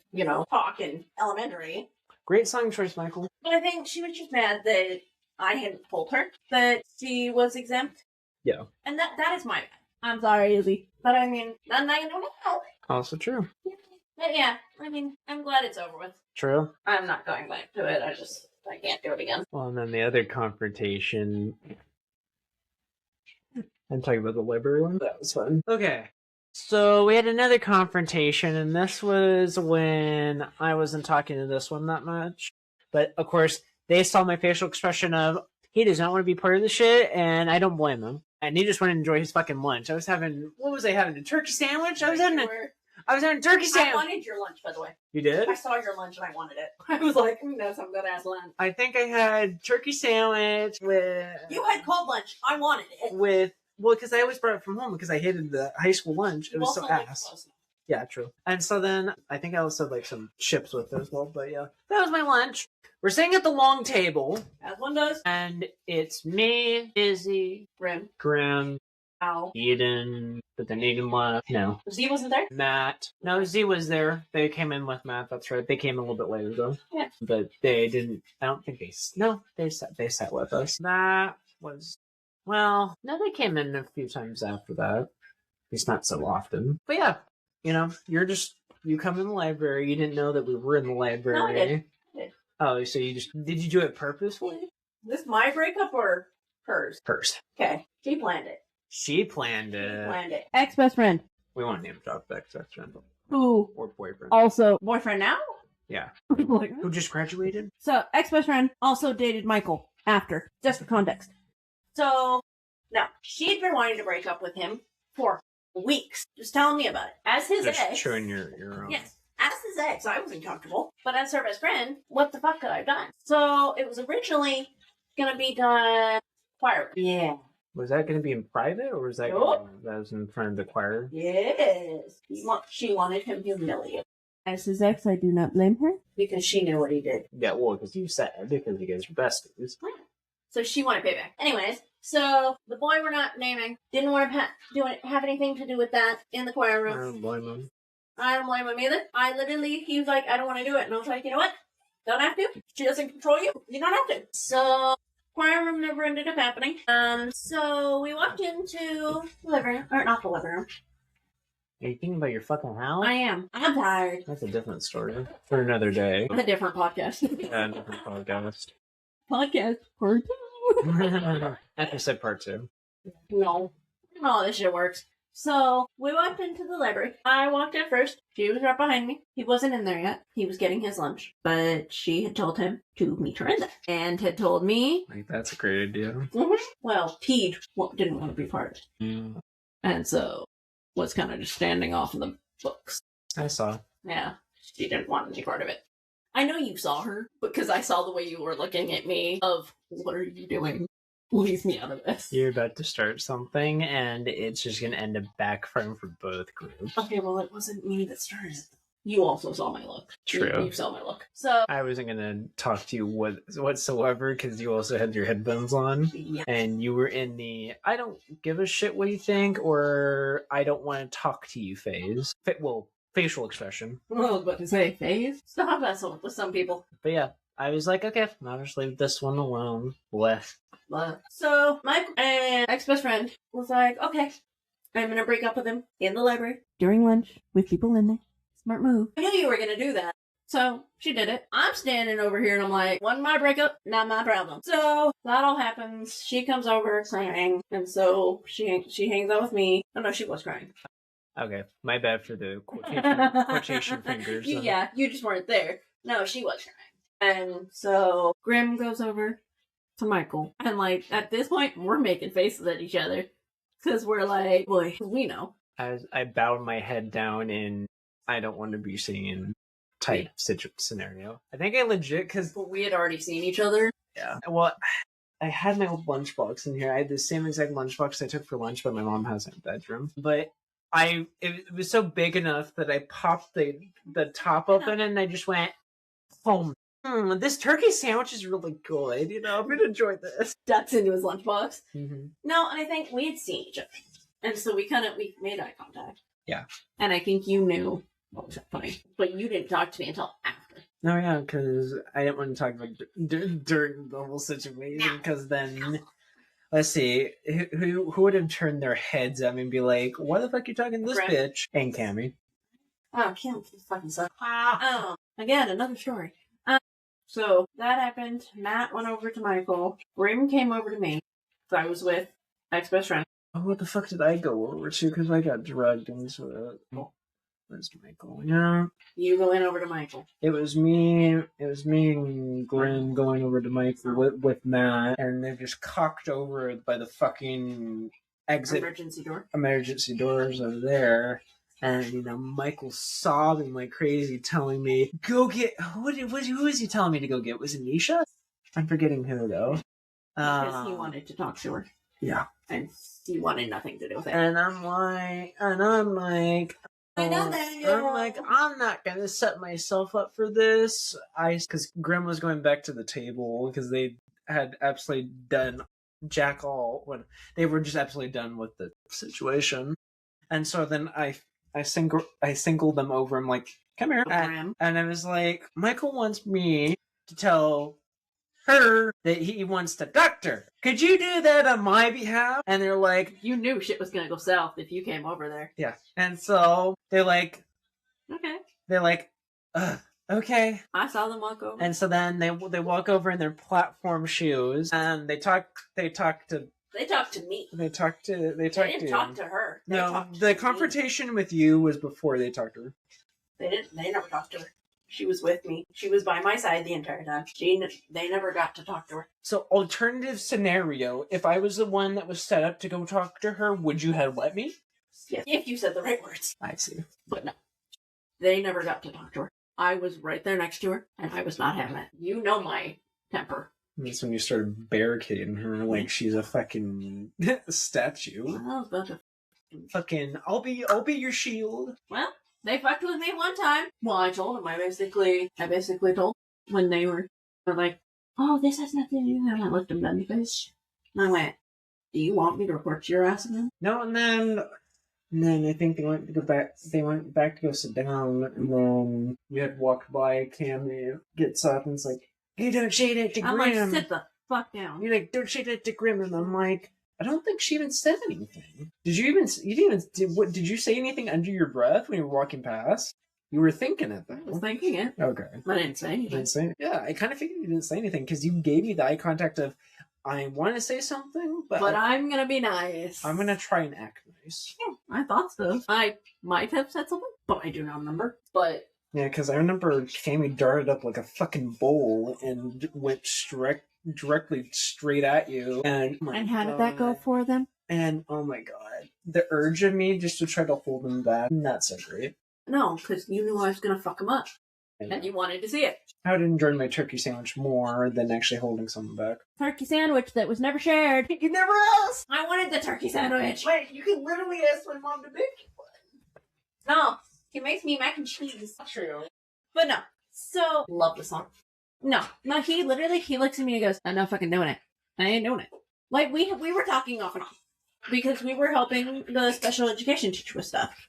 talk in elementary. Great song choice, Michael. But I think she was just mad that I hadn't told her that she was exempt. Yeah. And that is my bad. I'm sorry, Izzy. But I mean, I don't know. Also true. But yeah, I mean, I'm glad it's over with. True. I'm not going back to it. I can't do it again. Well, and then the other confrontation. I'm talking about the library one. That was fun. Okay. So we had another confrontation, and this was when I wasn't talking to this one that much. But, of course, they saw my facial expression of, he does not want to be part of the shit, and I don't blame him. And he just wanted to enjoy his fucking lunch. I was having, what was I having, a turkey sandwich? I was having a turkey sandwich. I wanted your lunch, by the way. You did? I saw your lunch and I wanted it. I was like, that's some good ass lunch. I think I had turkey sandwich with... You had cold lunch. I wanted it. With Well, because I always brought it from home because I hated the high school lunch. It was so ass. Yeah, true. And so then I think I also had like some chips with it as well. But yeah, that was my lunch. We're sitting at the long table. As one does. And it's me, Izzy, Grim, Al. Eden, but then Eden left. No. Z wasn't there? Matt. No, Z was there. They came in with Matt. That's right. They came a little bit later though. Yeah. But they didn't. I don't think they. No, they sat with us. That was. Well, no, they came in a few times after that. At least not so often. But yeah, you come in the library. You didn't know that we were in the library. No, I did. Oh, so did you do it purposefully? This my breakup or hers? Hers. Okay. She planned it. She planned it. Ex-best friend. We want to name drop ex-best friend. Who? Or boyfriend. Also, boyfriend now? Yeah. Like, who just graduated? So, ex-best friend also dated Michael after. Just for context. So, now, she'd been wanting to break up with him for weeks. Just telling me about it. As his Just ex. chewing your own. Yes. As his ex, I wasn't comfortable. But as her best friend, what the fuck could I have done? So, it was originally gonna be done choir. Yeah. Was that going to be in private, or was that that was in front of the choir? Yes. She wanted him humiliated. As his ex, I do not blame her. Because she knew what he did. Yeah, well, because you said because you guys are besties. So she wanted payback. Anyways, so the boy we're not naming didn't want to have anything to do with that in the choir room. I don't blame him. I don't blame him either. He was like, I don't want to do it. And I was like, you know what? Don't have to. She doesn't control you. You don't have to. So, choir room never ended up happening. So we walked into the living room. Or not the living room. Are you thinking about your fucking house? I am. I'm tired. That's a different story. For another day. A different podcast. Yeah, a different podcast. Podcast part 2. Episode part 2. No, this shit works. So, we walked into the library. I walked in first. She was right behind me. He wasn't in there yet. He was getting his lunch. But she had told him to meet her in there. And had told me... Like, that's a great idea. Mm-hmm. Well, he didn't want to be part of it. Mm. And so, was kind of just standing off in the books. I saw. Yeah, she didn't want to be part of it. I know you saw her, because I saw the way you were looking at me of, what are you doing? Leave me out of this. You're about to start something, and it's just going to end up backfiring for both groups. Okay, well, it wasn't me that started it. You also saw my look. True. You saw my look. So I wasn't going to talk to you whatsoever, because you also had your headphones on. Yeah. And you were in the, I don't give a shit what you think, or I don't want to talk to you phase. Facial expression. I was about to say phase. Stop that with some people. But yeah, I was like, okay, I'll just leave this one alone. Blech. So, my ex-best friend was like, okay, I'm going to break up with him in the library during lunch with people in there. Smart move. I knew you were going to do that. So, she did it. I'm standing over here and I'm like, wasn't my breakup, not my problem. So, that all happens. She comes over crying. And so, she hangs out with me. Oh no, she was crying. Okay, my bad for the quotation fingers. Yeah, you just weren't there. No, she was crying. And so, Grim goes over to Michael. And like, at this point, we're making faces at each other. Because we're like, boy, we know. As I bowed my head down in, I don't want to be seen type scenario. I think I legit, because... But we had already seen each other. Yeah. Well, I had my old lunchbox in here. I had the same exact lunchbox I took for lunch, but my mom has it in the bedroom. But it was so big enough that I popped the top open and I just went, oh, this turkey sandwich is really good. I'm going to enjoy this. Ducks into his lunchbox. Mm-hmm. No, and I think we had seen each other. And so we made eye contact. Yeah. And I think you knew what was funny. But you didn't talk to me until after. No, yeah, because I didn't want to talk about during the whole situation, because then... Let's see, who would have turned their heads at me and be like, why the fuck are you talking to this bitch? And Cammy. Oh, Cammy fucking sucks. Oh, again, another story. So, that happened. Matt went over to Michael. Grim came over to me. So I was with ex-best friend. Oh, what the fuck did I go over to? Because I got drugged into it. Where's Michael? Yeah. You going over to Michael. It was me and Glenn going over to Michael with Matt, and they're just cocked over by the fucking emergency doors over there. And, Michael's sobbing like crazy, telling me, go get, who is he telling me to go get? Was it Nisha? I'm forgetting who, though. Because he wanted to talk to her. Yeah. And he wanted nothing to do with it. And I'm like, I know that. I'm not gonna set myself up for this. Because Grim was going back to the table because they had absolutely done jack all when they were just absolutely done with the situation. And so then I singled them over. I'm like, come here. And I was like, Michael wants me to tell her that he wants to doctor. Could you do that on my behalf? And they're like, You knew shit was gonna go south if you came over there. yeah. And so they're like, Okay. Okay. I saw them walk over. And so then they walk over in their platform shoes and they talk to They talked to me. they They didn't talk to her. They No, talked to the me. confrontation with you was before they talked to her. They never talked to her. She was with me. She was by my side the entire time. They never got to talk to her. So, alternative scenario, if I was the one that was set up to go talk to her, would you have let me? Yes, if you said the right words. I see. But no. They never got to talk to her. I was right there next to her, and I was not having it. You know my temper. That's when you started barricading her like she's a fucking statue. I was about to... Fucking, I'll be your shield. Well, they fucked with me one time. Well, I told them. I basically told when they were like, "Oh, this has nothing to do with it." I looked them in the face. And I went, "Do you want me to report your ass again?" No, and then I think they went to go back. They went back to go sit down, and then you had walked by. Cam gets up and is like, "You don't say that to I'm Grim." like, sit the fuck down. You're like, "Don't say that to Grim," and I'm like, I don't think she even said anything. Did you say anything under your breath when you were walking past? You were thinking it though. I was thinking it. Okay. I didn't say anything. Yeah, I kind of figured you didn't say anything because you gave me the eye contact of, I want to say something, but I'm gonna be nice. I'm gonna try and act nice. Yeah, I thought so. I might have said something, but I do not remember. But Yeah, because I remember Cammy darted up like a fucking bull and went directly straight at you. And how did that go for them? And oh my god, the urge of me just to try to hold him back, not so great. No, because you knew I was gonna fuck him up, and you wanted to see it. I would enjoy my turkey sandwich more than actually holding someone back. Turkey sandwich that was never shared. You never asked! I wanted the turkey sandwich. Wait, you can literally ask my mom to make you one. No, he makes me mac and cheese. True. But no. So, love the song. No, he looks at me and goes, "I'm not fucking doing it. I ain't doing it." Like, we were talking off and on. Because we were helping the special education teacher with stuff.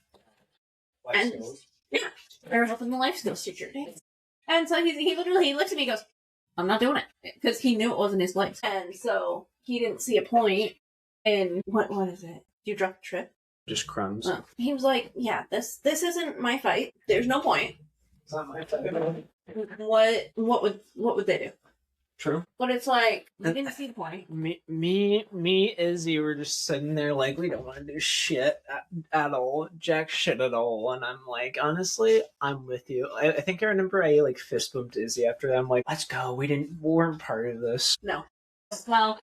Life skills. Yeah, we were helping the life skills teacher. And so he looks at me and goes, "I'm not doing it." Because he knew it wasn't his place. And so he didn't see a point in, what is it? You dropped the trip? Just crumbs. Oh. He was like, "Yeah, this isn't my fight. There's no point." It's not my fight. What would they do? True. But it's like, we didn't see the point. Me, Izzy were just sitting there like, we don't want to do shit at all, jack shit at all. And I'm like, honestly, I'm with you. I think I remember I like fist bumped Izzy after that. I'm like, let's go. We weren't part of this. No. Well,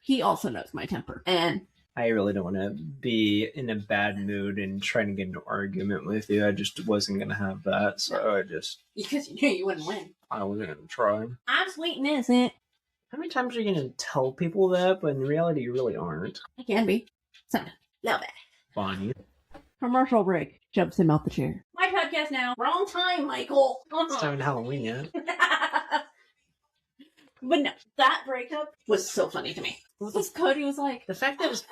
he also knows my temper. And I really don't want to be in a bad mood and trying to get into an argument with you. I just wasn't going to have that. So I just... Because you knew you wouldn't win. I wasn't going to try. I'm sweet and innocent. How many times are you going to tell people that? But in reality, you really aren't. I can be. So, little bit. Bonnie. Commercial break. Jumps him out the chair. My podcast now. Wrong time, Michael. It's not even Halloween yet. But no, that breakup was so funny to me. Because Cody was like, The fact that it was...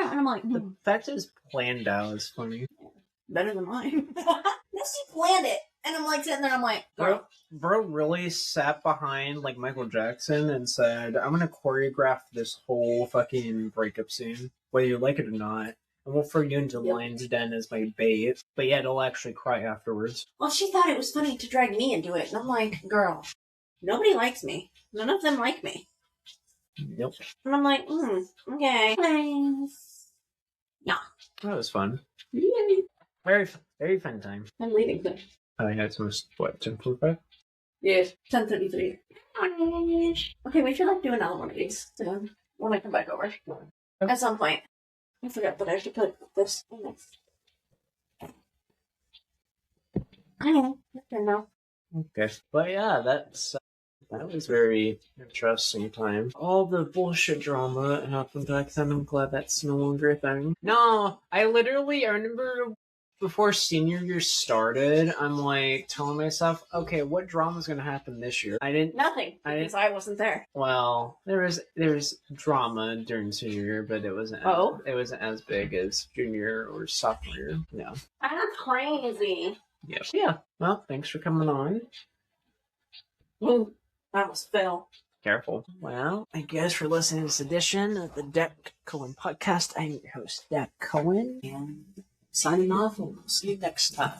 and I'm like, The fact that it was planned out is funny. better than mine. Yes, he planned it. And I'm like sitting there, I'm like, girl. Bro really sat behind like Michael Jackson and said, I'm gonna choreograph this whole fucking breakup scene, whether you like it or not. And we'll throw you into Lion's Den as my bait. But yeah, it'll actually cry afterwards. Well, she thought it was funny to drag me into it. And I'm like, girl, nobody likes me. None of them like me. Nope. And I'm like, okay. Thanks. Yeah. That was fun. Yay. Very fun time. I'm leaving soon. Yeah, it's almost, what, 10:45? Yes, 10:33. Okay, we should like do another one of these soon when I come back over. At some point. I forgot that I have to put this in this. I know. I know. Okay. But yeah, that's That was very interesting time. All the bullshit drama happened back then. I'm glad that's no longer a thing. No, I remember before senior year started, I'm like telling myself, okay, what drama's gonna happen this year? Nothing, because I wasn't there. Well, there was drama during senior year, but it wasn't it wasn't as big as junior or sophomore year. Yeah. I'm crazy. Yep. Yeah. Well, thanks for coming on. Ooh, I almost fell. Careful. Well, I guess for listening to this edition of the Dak Cohen Podcast, I'm your host, Dak Cohen, and signing off, and we'll see you next time.